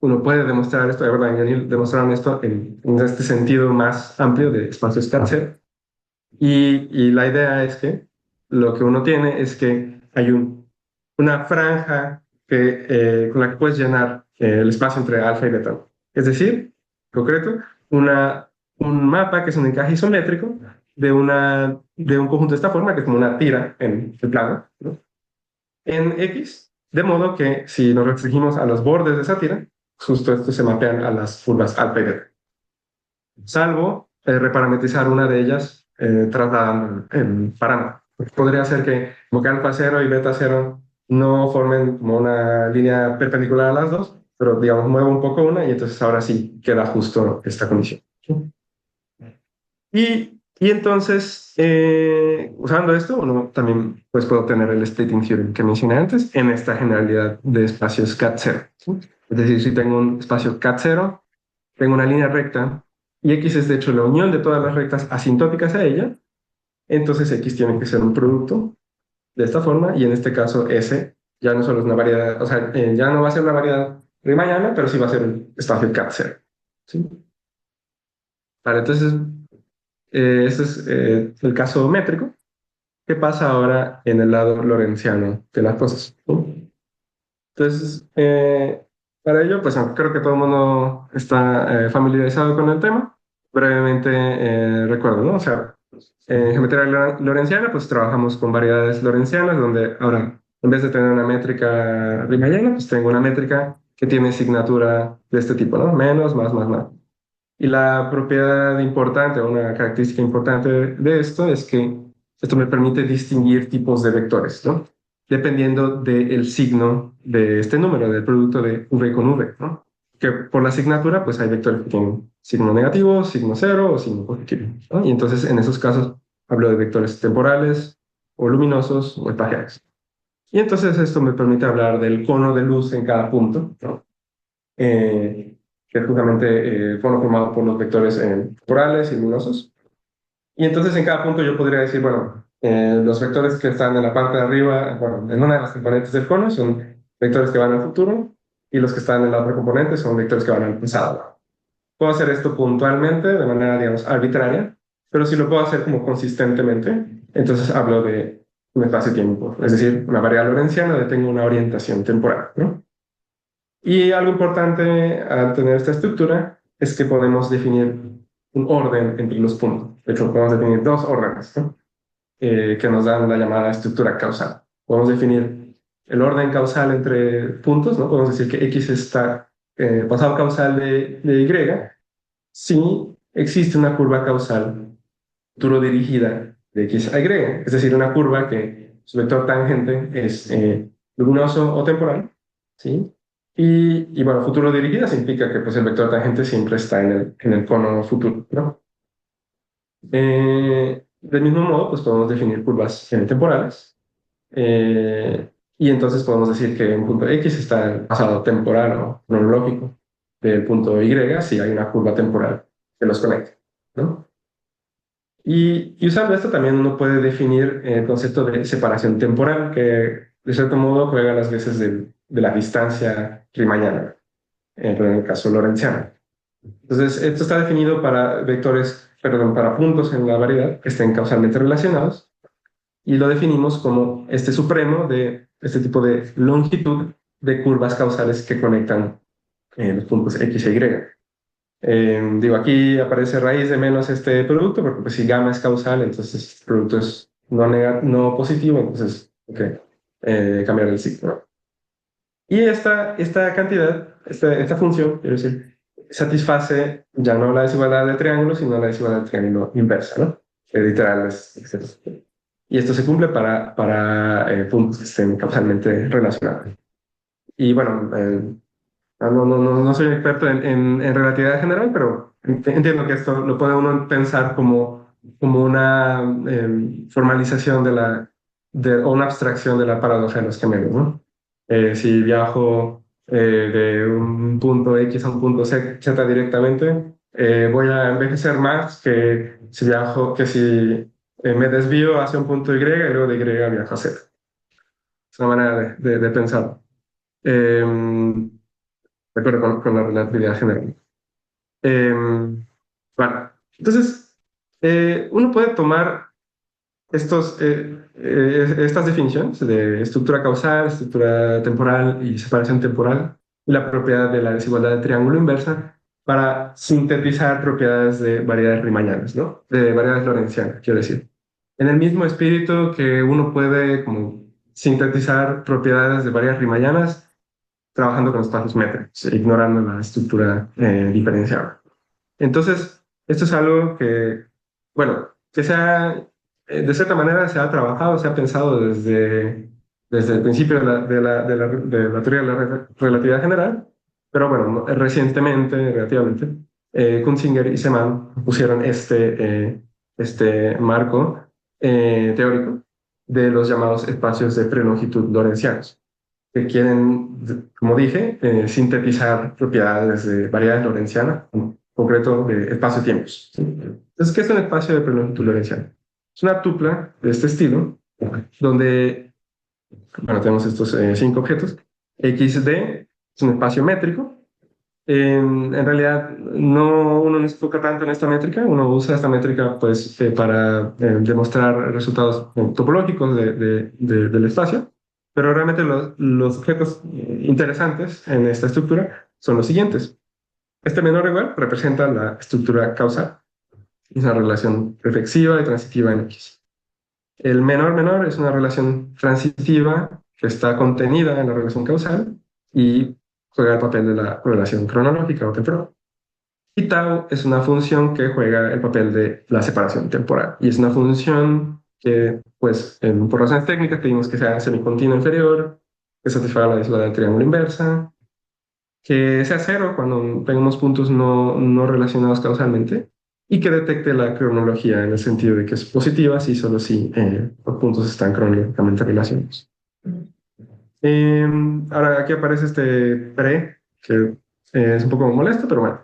uno puede demostrar esto, de verdad, demostraron esto en este sentido más amplio de espacios Katzer. Y la idea es que lo que uno tiene es que hay una franja con la que puedes llenar el espacio entre alfa y beta. Es decir, en concreto, un mapa que es un encaje isométrico de un conjunto de esta forma, que es como una tira en el plano, ¿no? En X, de modo que si nos restringimos a los bordes de esa tira, justo estos se mapean a las curvas alfa y beta, salvo reparametrizar una de ellas trasladando el parámetro. Podría ser que como que alfa 0 y beta 0 no formen como una línea perpendicular a las dos, pero digamos muevo un poco una y entonces ahora sí queda justo esta condición. Y entonces, usando esto, uno también pues, puede obtener el splitting theorem que mencioné antes en esta generalidad de espacios cat0. ¿Sí? Es decir, si tengo un espacio cat0, tengo una línea recta y X es de hecho la unión de todas las rectas asintóticas a ella, entonces X tiene que ser un producto de esta forma y en este caso S ya no solo es una variedad, o sea, ya no va a ser una variedad riemanniana, pero sí va a ser un espacio cat0. ¿Sí? Vale, entonces este es el caso métrico. ¿Qué pasa ahora en el lado lorentziano de las cosas? ¿No? Entonces, para ello, pues creo que todo el mundo está familiarizado con el tema. Brevemente recuerdo, ¿no? O sea, en geometría lorentziana, pues trabajamos con variedades lorentzianas, donde ahora, en vez de tener una métrica riemanniana, pues tengo una métrica que tiene signatura de este tipo, ¿no? Menos, más, más, más. Y la propiedad importante, o una característica importante de esto es que esto me permite distinguir tipos de vectores, ¿no? Dependiendo del signo de este número, del producto de V con V, ¿no? Que por la asignatura, pues hay vectores que tienen signo negativo, signo cero o signo positivo, ¿no? Y entonces en esos casos hablo de vectores temporales o luminosos o espaciales. Y entonces esto me permite hablar del cono de luz en cada punto, ¿no? Que es justamente el cono formado por los vectores temporales y luminosos. Y entonces en cada punto yo podría decir, bueno, los vectores que están en la parte de arriba, bueno, en una de las componentes del cono son vectores que van al futuro y los que están en la otra componente son vectores que van al pasado. Puedo hacer esto puntualmente, de manera, digamos, arbitraria, pero si lo puedo hacer como consistentemente, entonces hablo de un espacio-tiempo, es decir, una variable lorentziana donde tengo una orientación temporal, ¿no? Y algo importante al tener esta estructura es que podemos definir un orden entre los puntos. De hecho, podemos definir dos órdenes, ¿no? Que nos dan la llamada estructura causal. Podemos definir el orden causal entre puntos, ¿no? Podemos decir que X está pasado causal de Y si existe una curva causal futuro dirigida de X a Y, es decir, una curva que su vector tangente es luminoso o temporal, ¿sí? Y bueno, futuro dirigida significa que pues, el vector tangente siempre está en el cono futuro, ¿no? Del mismo modo, pues podemos definir curvas temporales. Y entonces podemos decir que un punto X está en el pasado temporal o cronológico del punto Y si hay una curva temporal que los conecte, ¿no? Y usando esto también uno puede definir el concepto de separación temporal, que de cierto modo juega las veces de la distancia riemanniana, pero en el caso lorentziano. Entonces, esto está definido para vectores, perdón, para puntos en la variedad que estén causalmente relacionados, y lo definimos como este supremo de este tipo de longitud de curvas causales que conectan los puntos X e Y. Digo, aquí aparece raíz de menos este producto, porque pues, si gamma es causal, entonces el producto es no positivo, entonces hay que cambiar el signo, ¿no? Y esta cantidad, esta función, quiero decir, satisface ya no la desigualdad del triángulo, sino la desigualdad del triángulo inversa, ¿no? Literal, etc. Y esto se cumple para puntos que estén causalmente relacionados. Y bueno, no soy experto en relatividad general, pero entiendo que esto lo puede uno pensar como una formalización o una abstracción de la paradoja de los gemelos, ¿no? Si viajo de un punto X a un punto Z directamente, voy a envejecer más que si me desvío hacia un punto Y y luego de Y viajo a Z. Es una manera de pensar. de acuerdo con la relatividad general. Bueno, entonces, uno puede tomar estas definiciones de estructura causal, estructura temporal y separación temporal, y la propiedad de la desigualdad de triángulo inversa para sintetizar propiedades de variedades rimañanas, ¿no? De variedades lorentzianas, quiero decir. En el mismo espíritu que uno puede como sintetizar propiedades de variedades rimañanas trabajando con espacios métricos, ignorando la estructura diferenciable. Entonces, esto es algo que, bueno, que de cierta manera se ha trabajado, se ha pensado desde el principio de la teoría de la relatividad general, pero bueno, recientemente, relativamente, Kunzinger y Zeeman pusieron este marco teórico de los llamados espacios de prelongitud lorentzianos que quieren, como dije, sintetizar propiedades de variedades lorentzianas, en concreto de espacio-tiempos. ¿Sí? Entonces, ¿qué es un espacio de prelongitud lorentziana? Es una tupla de este estilo, donde, bueno, tenemos estos 5 objetos. XD es un espacio métrico. En realidad, uno no se enfoca tanto en esta métrica, uno usa esta métrica pues, para demostrar resultados topológicos del espacio, pero realmente los objetos interesantes en esta estructura son los siguientes. Este menor igual representa la estructura causal, es una relación reflexiva y transitiva en X. El menor menor es una relación transitiva que está contenida en la relación causal y juega el papel de la relación cronológica o temporal. Y tau es una función que juega el papel de la separación temporal. Y es una función que, pues, por razones técnicas, pedimos que sea semicontinua inferior, que satisfaga la desigualdad del triángulo inversa, que sea cero cuando tengamos puntos no relacionados causalmente, y que detecte la cronología en el sentido de que es positiva si solo si los puntos están cronológicamente relacionados. Ahora aquí aparece este pre, que es un poco molesto, pero bueno,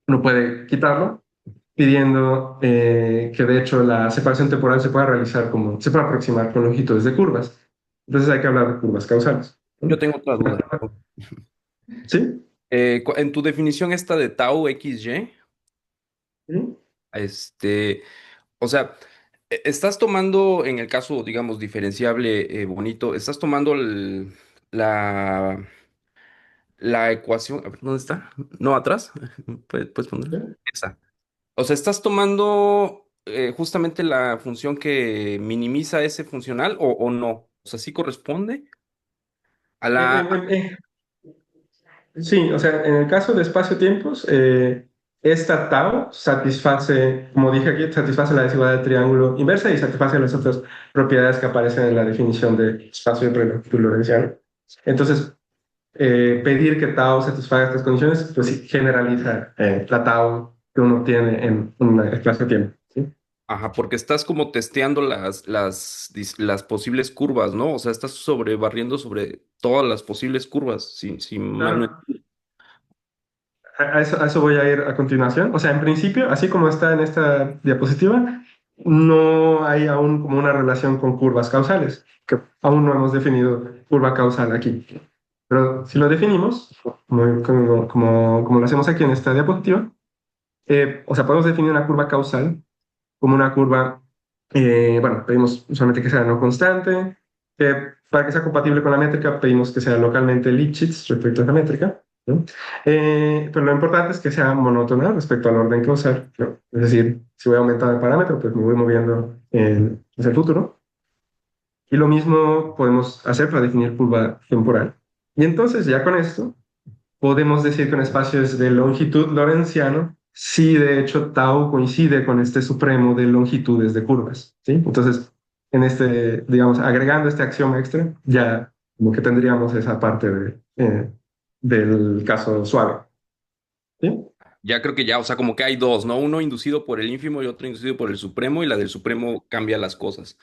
uno puede quitarlo pidiendo que de hecho la separación temporal se pueda realizar se pueda aproximar con longitudes de curvas. Entonces hay que hablar de curvas causales. Yo tengo otra duda. ¿Sí? En tu definición esta de tau XY, ¿Sí? este, o sea, estás tomando, en el caso, digamos, diferenciable bonito, estás tomando la, la ecuación, a ver, ¿dónde está? No, atrás. ¿Puedes ¿Sí? ponerla? Esa. O sea, ¿estás tomando justamente la función que minimiza ese funcional o no? O sea, ¿sí corresponde a Eh, la... eh, eh, Sí, o sea, en el caso de espacio-tiempos, esta tau satisface, como dije aquí, satisface la desigualdad del triángulo inversa y satisface las otras propiedades que aparecen en la definición de espacio de prelongitud lorentziano. Entonces, pedir que tau satisfaga estas condiciones, pues sí, generaliza la tau que uno tiene en un espacio-tiempo. ¿Sí? Ajá, porque estás como testeando las posibles curvas, ¿no? O sea, estás barriendo sobre todas las posibles curvas, si mal no... Claro. A eso voy a ir a continuación. O sea, en principio, así como está en esta diapositiva, no hay aún como una relación con curvas causales, que aún no hemos definido curva causal aquí. Pero si lo definimos, como lo hacemos aquí en esta diapositiva, o sea, podemos definir una curva causal como una curva, bueno, pedimos usualmente que sea no constante, para que sea compatible con la métrica pedimos que sea localmente Lipschitz respecto a la métrica, ¿no? Pero lo importante es que sea monótona respecto al orden causal, ¿no? Es decir, si voy aumentando el parámetro, pues me voy moviendo hacia el futuro. Y lo mismo podemos hacer para definir curva temporal. Y entonces ya con esto podemos decir que un espacio es de longitud lorentziano si de hecho tau coincide con este supremo de longitudes de curvas, ¿sí? Entonces, digamos, agregando este axioma extra, ya como que tendríamos esa parte del caso suave, ¿sí? Ya creo que ya, o sea, como que hay dos, ¿no? Uno inducido por el ínfimo y otro inducido por el supremo, y la del supremo cambia las cosas.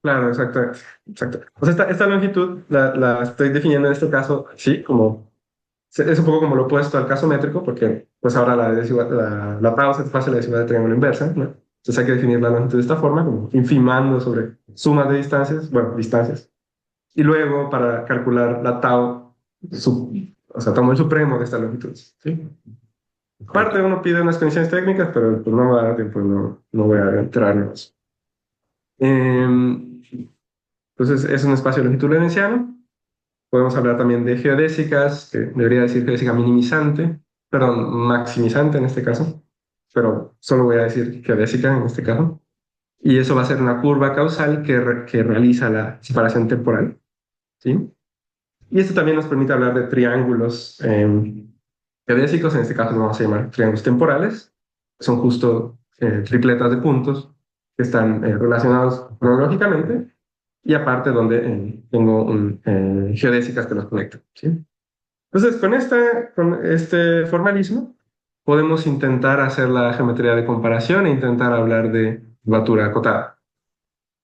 Claro, exacto, exacto. O sea, esta longitud la estoy definiendo en este caso, sí, como es un poco como lo opuesto al caso métrico, porque pues ahora la tau satisface la desigualdad del triángulo inversa, ¿no? Entonces hay que definir la longitud de esta forma, como infimando sobre sumas de distancias, bueno, distancias. Y luego para calcular la tau o sea, tomo el supremo de estas longitudes, ¿sí? Aparte, uno pide unas condiciones técnicas, pero pues, no me va a dar tiempo, no voy a entrarnos. Entonces, es un espacio de longitud lorentziano. Podemos hablar también de geodésicas, que debería decir geodésica minimizante, perdón, maximizante en este caso, pero solo voy a decir geodésica en este caso. Y eso va a ser una curva causal que realiza la separación temporal, ¿sí? Y esto también nos permite hablar de triángulos geodésicos, en este caso los vamos a llamar triángulos temporales. Son justo tripletas de puntos que están relacionados cronológicamente y aparte donde tengo geodésicas que los conectan, ¿sí? Entonces, con este formalismo podemos intentar hacer la geometría de comparación e intentar hablar de curvatura acotada.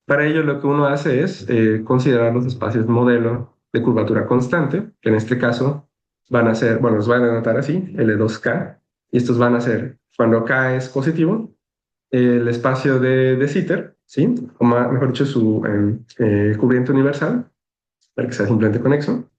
Para ello, lo que uno hace es considerar los espacios modelo de curvatura constante, que en este caso van a ser, bueno, los van a anotar así, L2K, y estos van a ser, cuando K es positivo, el espacio de Sitter, ¿sí? O mejor dicho, su cubriente universal, para que sea simplemente conexo,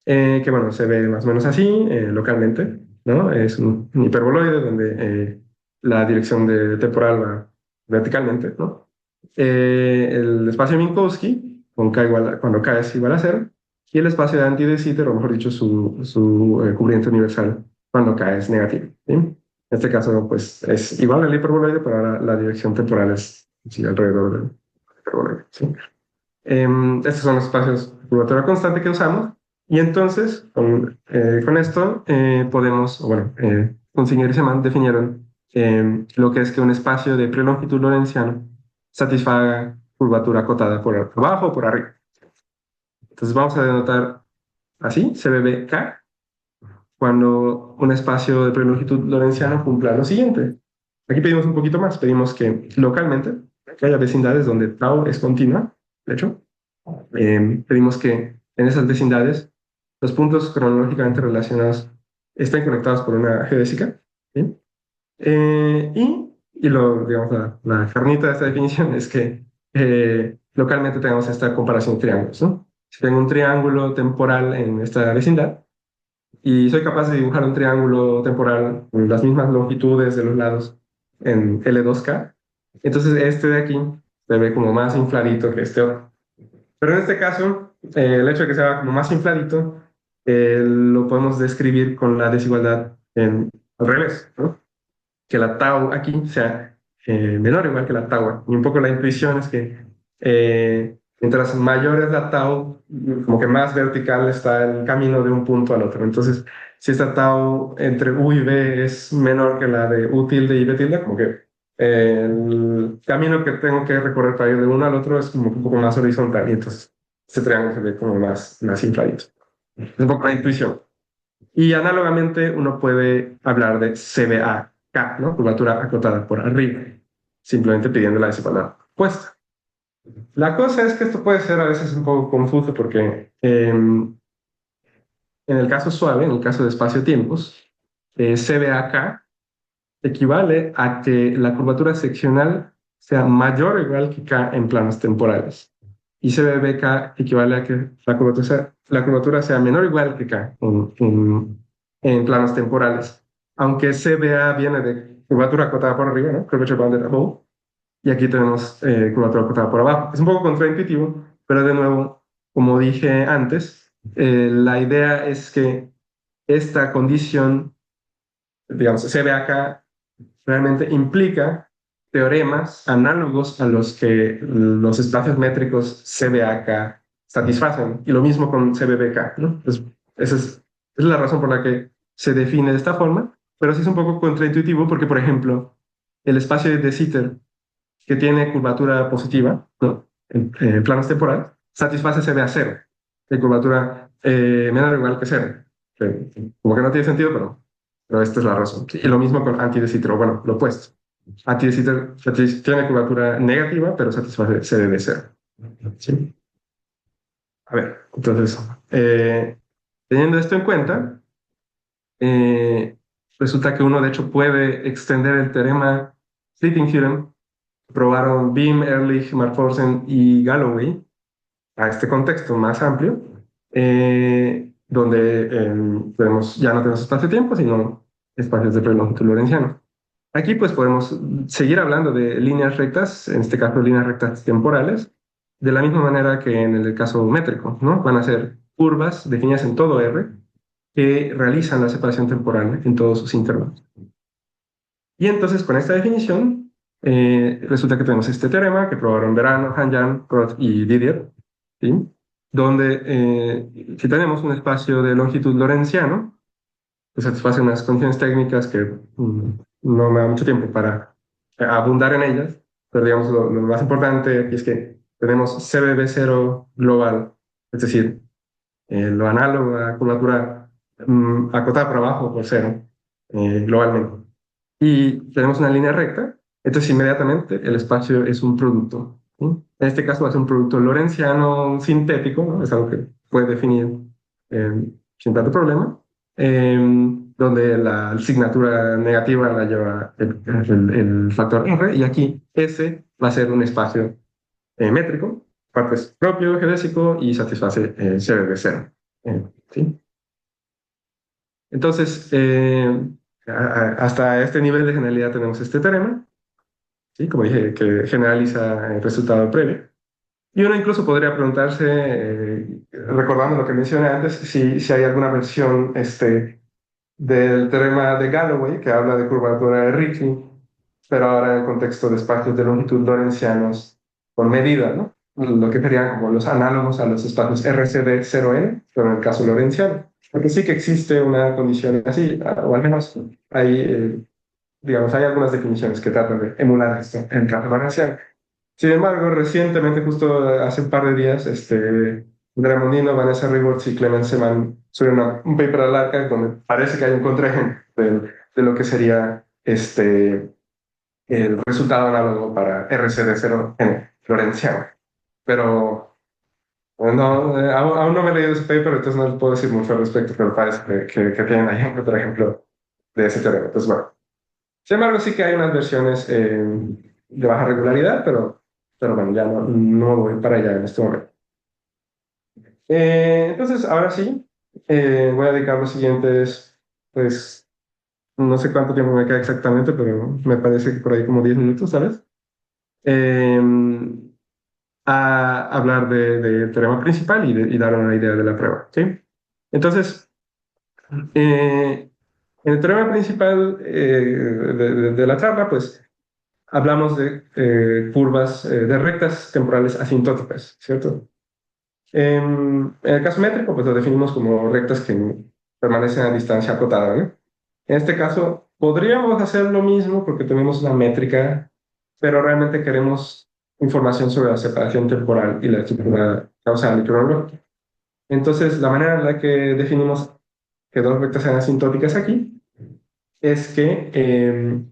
que bueno, se ve más o menos así localmente, ¿no? Es un hiperboloide donde la dirección temporal va verticalmente, ¿no? El espacio de Minkowski, cuando K es igual a 0, y el espacio de Anti de Sitter, o mejor dicho, su cubriente universal, cuando K es negativo, ¿sí? En este caso, pues es igual al hiperboloide, pero ahora la dirección temporal es sí, alrededor del hiperboloide, ¿sí? Estos son los espacios de curvatura constante que usamos. Y entonces, con esto podemos, bueno, Hunsinger y Zeeman definieron lo que es que un espacio de prelongitud lorentziano satisfaga curvatura acotada por abajo o por arriba. Entonces vamos a denotar así, CBBK, cuando un espacio de prelongitud lorentziano cumpla lo siguiente. Aquí pedimos un poquito más, pedimos que localmente que haya vecindades donde tau es continua, de hecho. Pedimos que en esas vecindades los puntos cronológicamente relacionados estén conectados por una geodésica, ¿sí? Digamos, la carnita de esta definición es que localmente tenemos esta comparación de triángulos, ¿no? Si tengo un triángulo temporal en esta vecindad y soy capaz de dibujar un triángulo temporal con las mismas longitudes de los lados en L2K, entonces este de aquí se ve como más infladito que este otro. Pero en este caso, el hecho de que sea como más infladito, lo podemos describir con la desigualdad al revés, ¿no? Que la tau aquí sea menor igual que la tau. Y un poco la intuición es que mientras mayor es la tau, como que más vertical está el camino de un punto al otro. Entonces, si esta tau entre U y B es menor que la de U tilde y B tilde, como que el camino que tengo que recorrer para ir de uno al otro es como un poco más horizontal. Y entonces, ese triángulo se ve como más infladito. Es un poco la intuición. Y análogamente uno puede hablar de CBAK, ¿no? Curvatura acotada por arriba, simplemente pidiendo la desigualdad opuesta. La cosa es que esto puede ser a veces un poco confuso porque en el caso suave, en el caso de espacio-tiempos, CBAK equivale a que la curvatura seccional sea mayor o igual que K en planos temporales. Y CBBK equivale a que la curvatura sea menor o igual que K en planos temporales. Aunque CBA viene de curvatura acotada por arriba, ¿no? Curvature bounded above. Y aquí tenemos curvatura acotada por abajo. Es un poco contraintuitivo, pero de nuevo, como dije antes, la idea es que esta condición, digamos, CBAK realmente implica teoremas análogos a los que los espacios métricos CBAK satisfacen, y lo mismo con CBBK, ¿no? Entonces, esa es la razón por la que se define de esta forma, pero sí es un poco contraintuitivo porque, por ejemplo, el espacio de Sitter que tiene curvatura positiva, ¿no? En planos temporales, satisface CBA cero, de curvatura menor o igual que cero. Como que no tiene sentido, pero esta es la razón. Y lo mismo con anti de Sitter, o bueno, lo opuesto. Anti de Sitter tiene curvatura negativa, pero satisface CD de cero. ¿Sí? A ver, entonces, teniendo esto en cuenta, resulta que uno de hecho puede extender el teorema Splitting Theorem, probaron Beam, Ehrlich, Marforsen y Galloway a este contexto más amplio, donde ya no tenemos espacio-tiempo, sino espacios de longitud lorentziano. Aquí pues podemos seguir hablando de líneas rectas, en este caso líneas rectas temporales, de la misma manera que en el caso métrico, ¿no? Van a ser curvas definidas en todo R que realizan la separación temporal en todos sus intervalos. Y entonces con esta definición resulta que tenemos este teorema que probaron Verano, Han-Jan, Roth y Didier, ¿sí? Donde si tenemos un espacio de longitud lorentziano, pues satisface unas condiciones técnicas que no me da mucho tiempo para abundar en ellas, pero digamos lo más importante aquí es que tenemos CBB0 global, es decir, lo análogo a curvatura acotada por abajo por cero globalmente. Y tenemos una línea recta, entonces inmediatamente el espacio es un producto, ¿sí? En este caso va a ser un producto lorentziano sintético, ¿no? Es algo que puede definir sin tanto problema, donde la asignatura negativa la lleva el factor R, y aquí S va a ser un espacio métrico, parte es propio geodésico y satisface CBB cero. ¿Sí? Entonces, hasta este nivel de generalidad tenemos este teorema, ¿sí? Como dije, que generaliza el resultado previo. Y uno incluso podría preguntarse, recordando lo que mencioné antes, si hay alguna versión del teorema de Galloway que habla de curvatura de Ricci, pero ahora en el contexto de espacios de longitud lorentzianos con medida, ¿no? Lo que serían como los análogos a los espacios RCD0N, pero en el caso lorentziano. Porque sí que existe una condición así, o al menos hay, digamos, hay algunas definiciones que tratan de emular esto en el caso lorentziano. Sin embargo, recientemente, justo hace un par de días, Andrea Mondino, Vanessa Rewards y Clemens Seman subieron un paper al ARCA donde parece que hay un contraejemplo de lo que sería el resultado análogo para RCD0 en lorentziano. Pero no, aún no me he leído ese paper, entonces no les puedo decir mucho al respecto, pero parece que tienen ahí otro ejemplo de ese teorema. Entonces, bueno. Sin embargo, sí que hay unas versiones de baja regularidad, pero bueno, ya no voy para allá en este momento. Entonces, ahora sí, voy a dedicar los siguientes, pues, no sé cuánto tiempo me queda exactamente, pero me parece que por ahí como 10 minutos, ¿sabes? Eh, a hablar del teorema principal y dar una idea de la prueba, ¿sí? Entonces, en el teorema principal de la charla, pues, hablamos de curvas, de rectas temporales asintóticas, ¿cierto? En el caso métrico, pues lo definimos como rectas que permanecen a distancia acotada, ¿no? En este caso, podríamos hacer lo mismo porque tenemos una métrica, pero realmente queremos información sobre la separación temporal y la estructura causal y cronológica. Entonces, la manera en la que definimos que dos rectas sean asintóticas aquí es que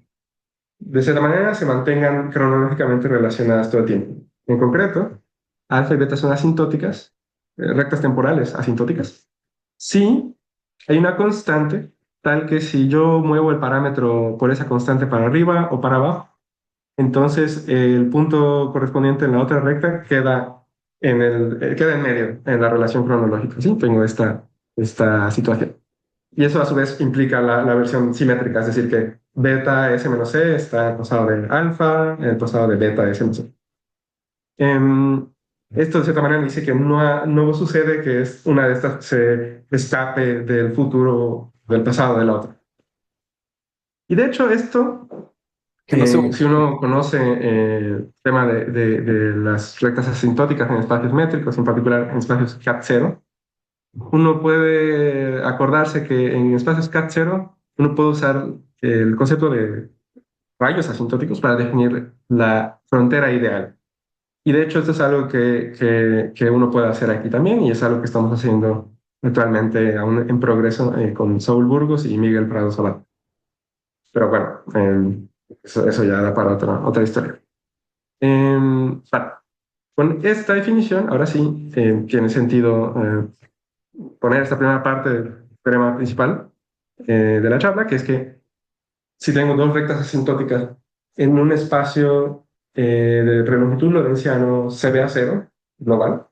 de cierta manera se mantengan cronológicamente relacionadas todo el tiempo. En concreto, alfa y beta son asintóticas, rectas temporales asintóticas. Sí, hay una constante tal que si yo muevo el parámetro por esa constante para arriba o para abajo, entonces el punto correspondiente en la otra recta queda en medio en la relación cronológica. ¿Sí? Tengo esta situación. Y eso a su vez implica la versión simétrica, es decir, que beta S menos C está en el pasado de alfa, en el pasado de beta S menos C. Esto de cierta manera dice que no sucede que una de estas se escape del futuro, del pasado de la otra. Y de hecho esto, Que no se... si uno conoce el tema de las rectas asintóticas en espacios métricos, en particular en espacios CAT0, uno puede acordarse que en espacios CAT0 uno puede usar el concepto de rayos asintóticos para definir la frontera ideal. Y de hecho esto es algo que uno puede hacer aquí también y es algo que estamos haciendo actualmente aún en progreso con Saúl Burgos y Miguel Prado Solá. Pero bueno, eso ya da para otra historia. Bueno, con esta definición, ahora sí, tiene sentido poner esta primera parte del teorema principal de la charla, que es que si tengo dos rectas asintóticas en un espacio de relongitud lorentziano CBA0 global,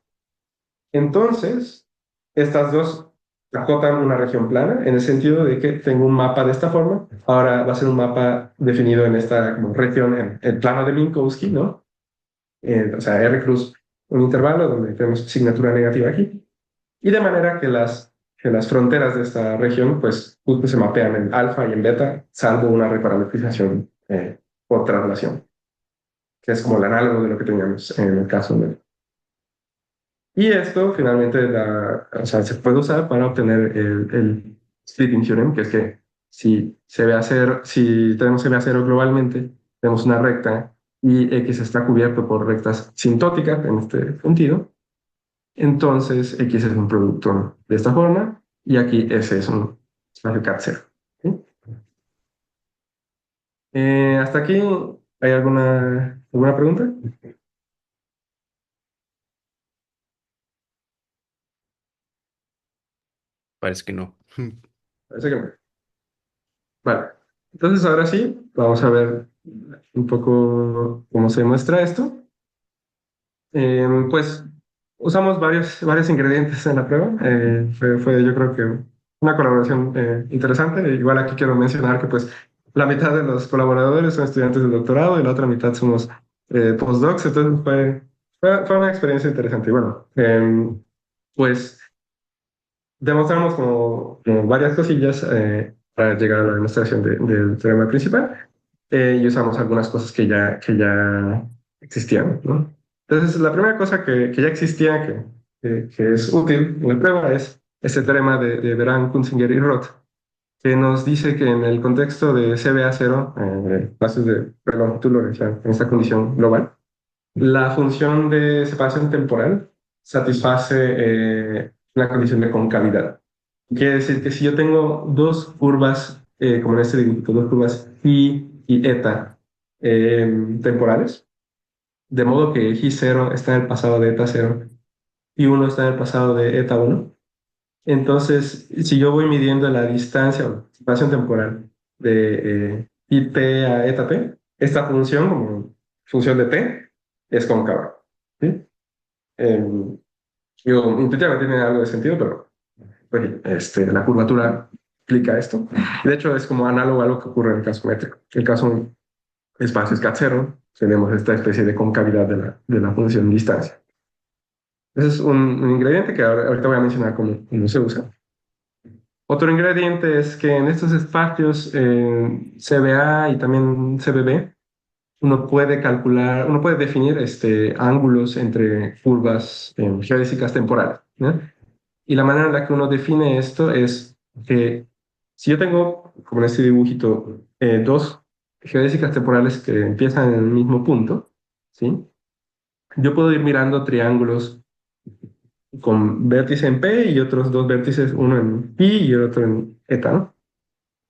entonces estas dos acotan una región plana, en el sentido de que tengo un mapa de esta forma. Ahora va a ser un mapa definido en esta como región, en el plano de Minkowski, ¿no? O sea, R cruz un intervalo donde tenemos signatura negativa aquí. Y de manera que las fronteras de esta región, pues, justo se mapean en alfa y en beta, salvo una reparametrización por traslación, que es como el análogo de lo que teníamos en el caso de... Y esto finalmente o sea, se puede usar para obtener el splitting theorem, que es que si tenemos CB0 globalmente, tenemos una recta y X está cubierto por rectas sintóticas en este sentido, entonces X es un producto de esta forma y aquí S es un espacio cat0. ¿Sí? ¿Hasta aquí hay alguna pregunta? Parece que no. Parece que no. Vale. Entonces ahora sí, vamos a ver un poco cómo se muestra esto. Pues usamos varios ingredientes en la prueba. Fue, yo creo que una colaboración interesante. Igual aquí quiero mencionar que pues la mitad de los colaboradores son estudiantes de doctorado y la otra mitad somos postdocs. Entonces fue una experiencia interesante. Y bueno, pues demostramos como varias cosillas para llegar a la demostración del teorema principal y usamos algunas cosas que ya existían, ¿no? Entonces, la primera cosa que ya existía, que es útil en la prueba, es este teorema de Beran, Kunzinger y Roth, que nos dice que en el contexto de CBA0, espacios de longitud lorentziana, en esta condición global, la función de separación temporal satisface la condición de concavidad. Quiere decir que si yo tengo dos curvas, como en este dibujito, dos curvas phi y eta temporales, de modo que J0 está en el pasado de eta 0 y 1 está en el pasado de eta 1. Entonces, si yo voy midiendo la distancia o separación temporal de ip a eta p, esta función, como función de p, es cóncava. ¿Sí? Intuitivamente tiene algo de sentido, pero pues, la curvatura explica esto. De hecho, es como análogo a lo que ocurre en el caso métrico. En el caso espacio es cat0, tenemos esta especie de concavidad de la función distancia. Ese es un ingrediente que ahorita voy a mencionar cómo se usa. Otro ingrediente es que en estos espacios CBA y también CBB, uno puede definir ángulos entre curvas geodésicas temporales, ¿no? Y la manera en la que uno define esto es que si yo tengo, como en este dibujito, dos geodésicas temporales que empiezan en el mismo punto, ¿sí? Yo puedo ir mirando triángulos con vértice en P y otros dos vértices, uno en Pi y el otro en eta, ¿no?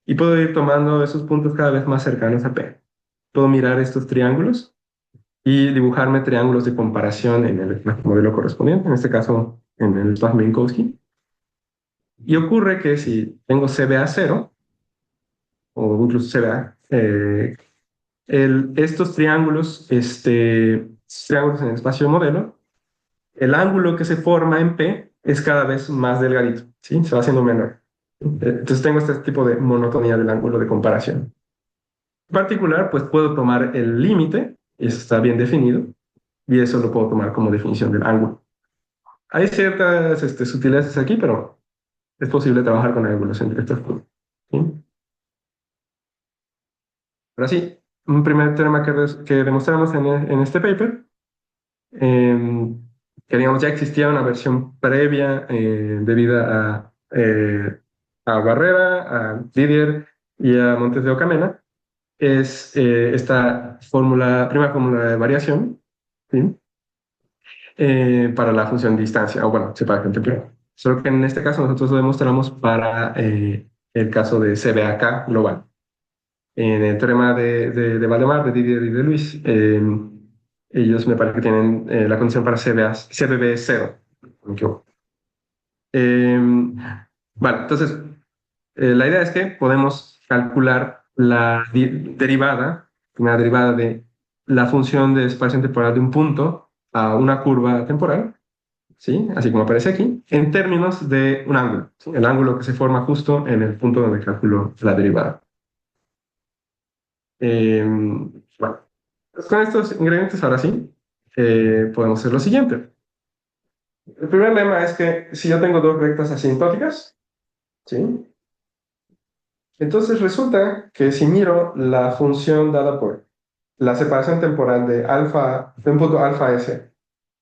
Y puedo ir tomando esos puntos cada vez más cercanos a P. Puedo mirar estos triángulos y dibujarme triángulos de comparación en el modelo correspondiente, en este caso en el espacio Minkowski. Y ocurre que si tengo CBA0, o incluso CBA, estos triángulos en el espacio de modelo, el ángulo que se forma en P es cada vez más delgadito, ¿sí? Se va haciendo menor. Entonces tengo este tipo de monotonía del ángulo de comparación. En particular, pues puedo tomar el límite, y eso está bien definido, y eso lo puedo tomar como definición del ángulo. Hay ciertas sutilezas aquí, pero es posible trabajar con ángulos entre estas cosas, ¿sí? Ahora sí, un primer teorema que demostramos en este paper, que digamos ya existía una versión previa debida a Barrera, a Didier y a Montes de Oca, es esta primera fórmula de variación, ¿sí? Para la función distancia, o bueno, separación temporal. Solo que en este caso nosotros lo demostramos para el caso de CBAK global. En el teorema de Valdemar, de Didier y de Luis, ellos me parece que tienen la condición para CBB 0. Me equivoco. Vale, entonces, la idea es que podemos calcular la primera derivada de la función de separación temporal de un punto a una curva temporal, ¿sí? Así como aparece aquí, en términos de un ángulo, ¿sí? El ángulo que se forma justo en el punto donde calculo la derivada. Bueno, pues con estos ingredientes ahora sí, podemos hacer lo siguiente. El primer lema es que si yo tengo dos rectas asintóticas, ¿sí? Entonces resulta que si miro la función dada por la separación temporal de alfa, de un punto alfa s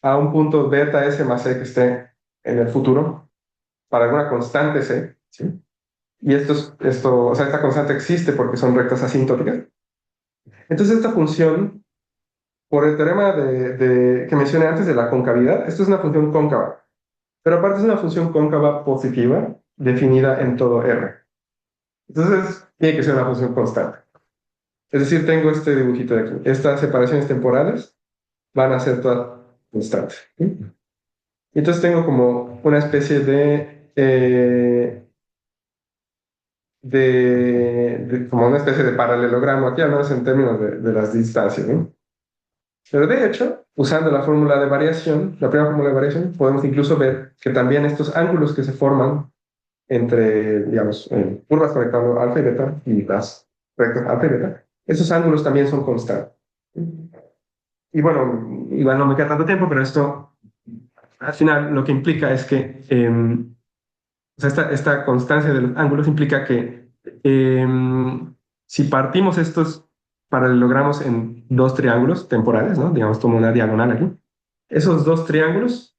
a un punto beta s más c que esté en el futuro, para alguna constante c, ¿sí? Y o sea, esta constante existe porque son rectas asintóticas. Entonces esta función, por el teorema que mencioné antes de la concavidad, esto es una función cóncava, pero aparte es una función cóncava positiva definida en todo R. Entonces tiene que ser una función constante. Es decir, tengo este dibujito de aquí. Estas separaciones temporales van a ser todas constantes, ¿sí? Entonces tengo como una especie como una especie de paralelogramo aquí, al menos en términos de las distancias, ¿no? Pero de hecho, usando la fórmula de variación, la primera fórmula de variación, podemos incluso ver que también estos ángulos que se forman entre, digamos, curvas conectando alfa y beta y las rectas alfa y beta, esos ángulos también son constantes. Y bueno, igual no me queda tanto tiempo, pero esto al final lo que implica es que o sea, esta constancia de los ángulos implica que si partimos estos paralelogramos en dos triángulos temporales, ¿no? Digamos, como una diagonal aquí, esos dos triángulos,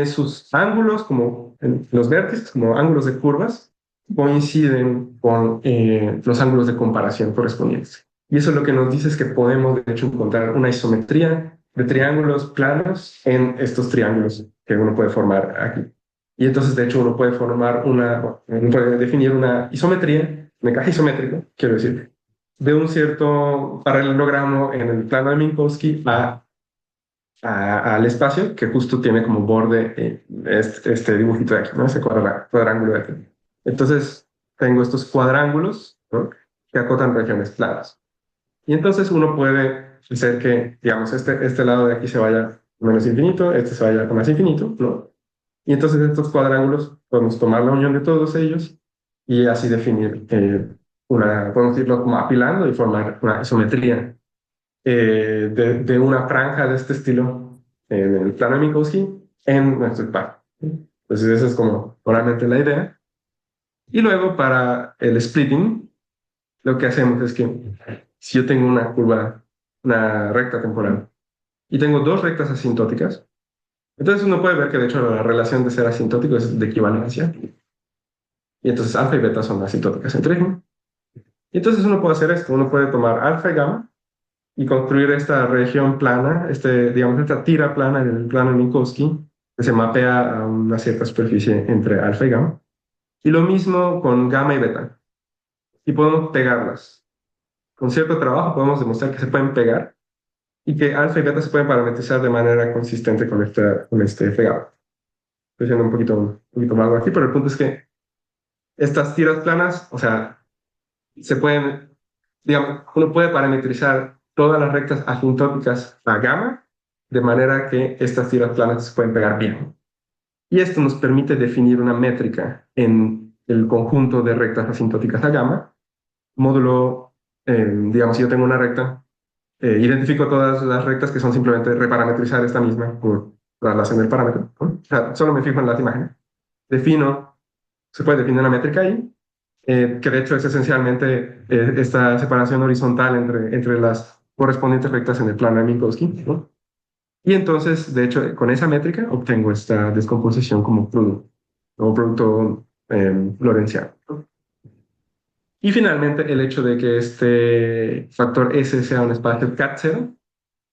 sus ángulos, como los vértices, como ángulos de curvas, coinciden con los ángulos de comparación correspondientes. Y eso lo que nos dice es que podemos, de hecho, encontrar una isometría de triángulos planos en estos triángulos que uno puede formar aquí. Y entonces, de hecho, uno puede uno puede definir una isometría, un encaje isométrico, quiero decir, de un cierto paralelogramo en el plano de Minkowski al espacio que justo tiene como borde este dibujito de aquí, ¿no? Ese cuadrángulo de aquí. Entonces, tengo estos cuadrángulos, ¿no? Que acotan regiones planas. Y entonces uno puede hacer que, digamos, este lado de aquí se vaya a menos infinito, este se vaya a más infinito, ¿no? Y entonces estos cuadrángulos podemos tomar la unión de todos ellos y así definir podemos irlo como apilando y formar una isometría de una franja de este estilo en el plano de Minkowski en nuestro espacio. Entonces esa es como normalmente la idea. Y luego para el splitting, lo que hacemos es que si yo tengo una curva, una recta temporal, y tengo dos rectas asintóticas, entonces uno puede ver que de hecho la relación de ser asintótico es de equivalencia. Y entonces alfa y beta son asintóticas entre sí. Y entonces uno puede hacer esto, uno puede tomar alfa y gamma y construir esta región plana, digamos, esta tira plana en el plano de Minkowski, que se mapea a una cierta superficie entre alfa y gamma. Y lo mismo con gamma y beta. Y podemos pegarlas. Con cierto trabajo podemos demostrar que se pueden pegar y que alfa y beta se pueden parametrizar de manera consistente con este pegado. Estoy haciendo un poquito más aquí, pero el punto es que estas tiras planas, o sea, se pueden, digamos, uno puede parametrizar todas las rectas asintóticas a gamma, de manera que estas tiras planas se pueden pegar bien. Y esto nos permite definir una métrica en el conjunto de rectas asintóticas a gamma, módulo, digamos, si yo tengo una recta, identifico todas las rectas que son simplemente reparametrizar esta misma por traslación del parámetro, ¿no? O sea, solo me fijo en las imágenes. Se puede definir una métrica ahí, que de hecho es esencialmente esta separación horizontal entre las correspondientes rectas en el plano de Minkowski, ¿no? Y entonces, de hecho, con esa métrica obtengo esta descomposición como producto lorentziano, ¿no? Y finalmente, el hecho de que este factor S sea un espacio cat0,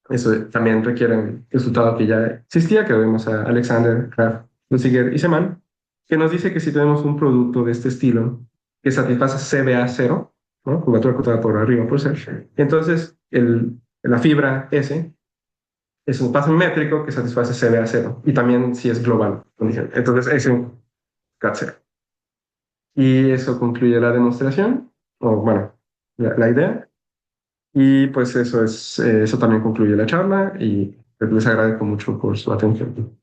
eso también requiere un resultado que ya existía, que vemos a Alexander, Graf, Lussiger y Zeman, que nos dice que si tenemos un producto de este estilo que satisface CBA0, ¿no? Curvatura acotada por arriba por ser, entonces la fibra S es un paso métrico que satisface CBA0 y también si es global. Entonces es un cat0. Y eso concluye la demostración, o bueno, la idea. Y pues eso también concluye la charla y pues, les agradezco mucho por su atención.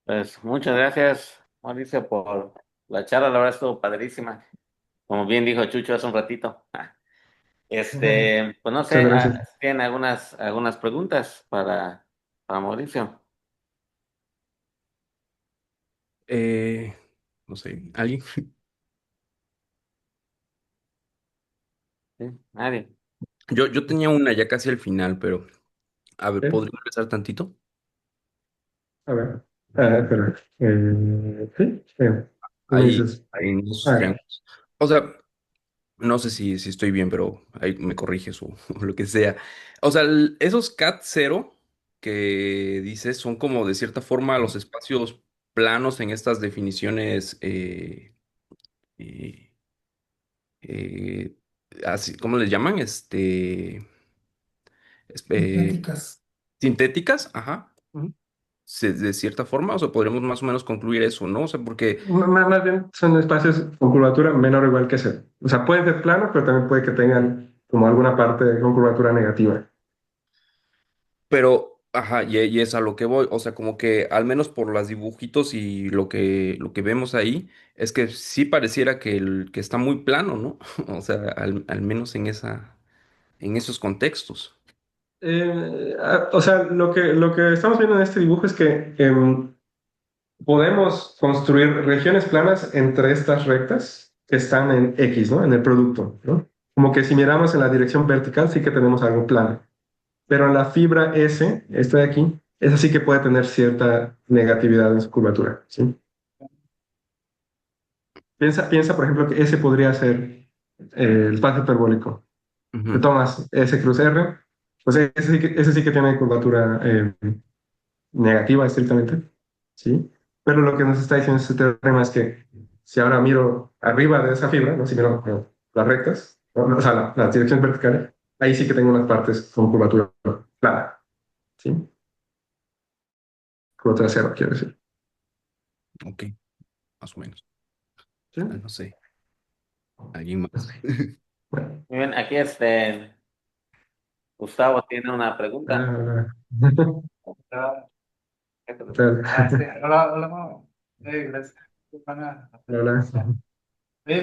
Pues muchas gracias, Mauricio, por la charla. La verdad estuvo padrísima. Como bien dijo Chucho hace un ratito. Pues no Muchas sé, gracias. si tienen algunas preguntas para Mauricio. Eh, no sé, ¿alguien? ¿Sí? Nadie. Yo tenía una ya casi al final, pero a ver, ¿Sí? ¿podría empezar tantito? A ver. Espera. Sí, tú me Ahí, dices. ahí en esos Ah, triángulos. O sea, no sé si estoy bien, pero ahí me corriges o lo que sea. O sea, esos cat cero que dices son como de cierta forma los espacios planos en estas definiciones, eh, eh, así, ¿cómo les llaman? Es- eh, Sintéticas. sintéticas, ajá. ujú. De cierta forma, o sea, podríamos más o menos concluir eso, ¿no? O sea, porque, Más bien son espacios con curvatura menor o igual que cero. O sea, pueden ser planos, pero también puede que tengan como alguna parte con curvatura negativa. pero, ajá, y es a lo que voy, o sea, como que al menos por los dibujitos y lo que vemos ahí, es que sí pareciera que está muy plano, ¿no? O sea, al menos en esos contextos. O sea, lo que estamos viendo en este dibujo es que podemos construir regiones planas entre estas rectas que están en X, ¿no? En el producto, ¿no? Como que si miramos en la dirección vertical, sí que tenemos algo plano. Pero en la fibra S, esta de aquí, esa sí que puede tener cierta negatividad en su curvatura, ¿sí? Piensa, por ejemplo, que S podría ser el espacio hiperbólico. Te Ujú. tomas S cruz R, pues ese sí que tiene curvatura negativa estrictamente, ¿sí? Pero lo que nos está diciendo este teorema es que si ahora miro arriba de esa fibra, ¿no? Si miro las rectas, ¿no? O sea, las direcciones verticales, ahí sí que tengo unas partes con curvatura plana, ¿sí? Curvatura cero, quiero decir. Ok, más o menos. ¿Sí? Ah, no sé, alguien más. Bueno, Muy bien, aquí Gustavo tiene una pregunta. ah, Ah, tal. sí. Hola, hola, no. Gracias. Buena Hola. presentación.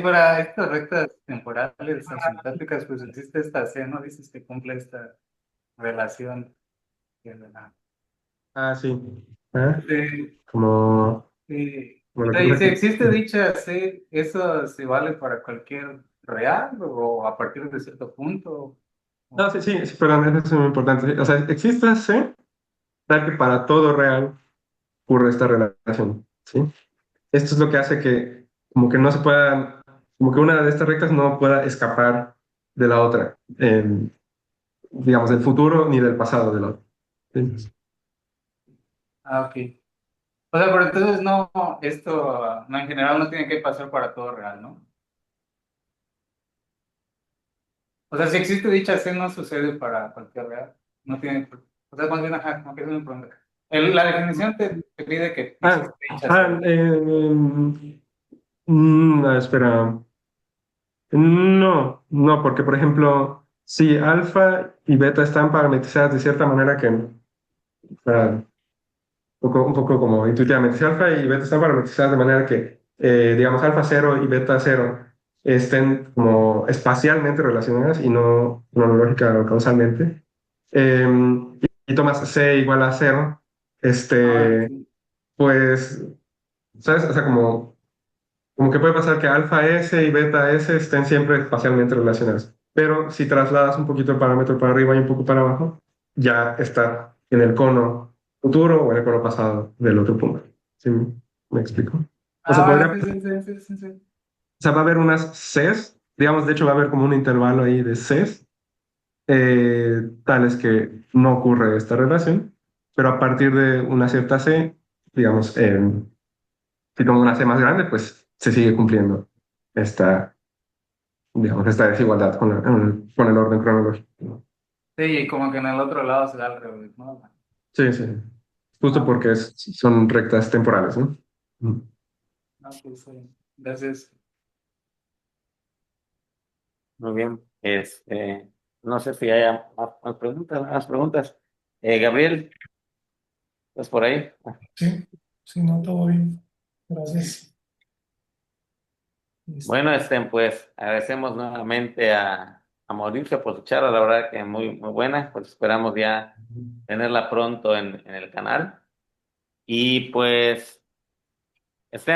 Para estas rectas temporales asintóticas, pues existe esta C, ¿no? Dices que cumple esta relación. Que Sí. Ah, Sí, como, sí. como O lo que sea, y pasa si aquí. existe dicha C, ¿eso se vale para cualquier real o a partir de cierto punto? No, sí, sí, sí, perdón, eso es muy importante. O sea, existe C, tal que para todo real ocurre esta relación, ¿sí? Esto es lo que hace que como que no se pueda, como que una de estas rectas no pueda escapar de la otra, digamos, del futuro ni del pasado del otro. ¿Sí? Ah, ok. O sea, pero entonces no, esto no, en general no tiene que pasar para todo real, ¿no? O sea, si existe dicha C, no sucede para cualquier real. No tiene. O sea, más bien, ajá, no que es un problema. La definición te pide que Ah, existe dicha C. espera. No, no, porque por ejemplo, si alfa y beta están parametrizadas de cierta manera que, un poco como intuitivamente. Si alfa y beta están parametrizadas de manera que, digamos, alfa cero y beta cero estén como espacialmente relacionadas y no cronológica o causalmente, y tomas C igual a cero, Ah, este, sí. pues, ¿sabes? O sea, como que puede pasar que alfa S y beta S estén siempre espacialmente relacionadas. Pero si trasladas un poquito el parámetro para arriba y un poco para abajo, ya está en el cono futuro o en el cono pasado del otro punto. ¿Sí me explico? O sea, Ah, sí, sí, sí, sí, sí, sí. va a haber unas Cs, digamos, de hecho va a haber como un intervalo ahí de Cs, tales que no ocurre esta relación, pero a partir de una cierta C, digamos, si como una C más grande, pues se sigue cumpliendo esta, digamos, esta desigualdad con el orden cronológico. Sí, y como que en el otro lado se da al revés, ¿no? Sí, sí. Justo Ah, porque son rectas temporales, ¿no? Mm. no, pues sí. Gracias. Muy bien. No sé si hay más preguntas, más preguntas. Gabriel, ¿estás por ahí? Sí. Si no, todo bien. Gracias. Bueno, pues agradecemos nuevamente a Mauricio por su charla, la verdad que muy, muy buena, pues esperamos ya tenerla pronto en el canal. Y pues estén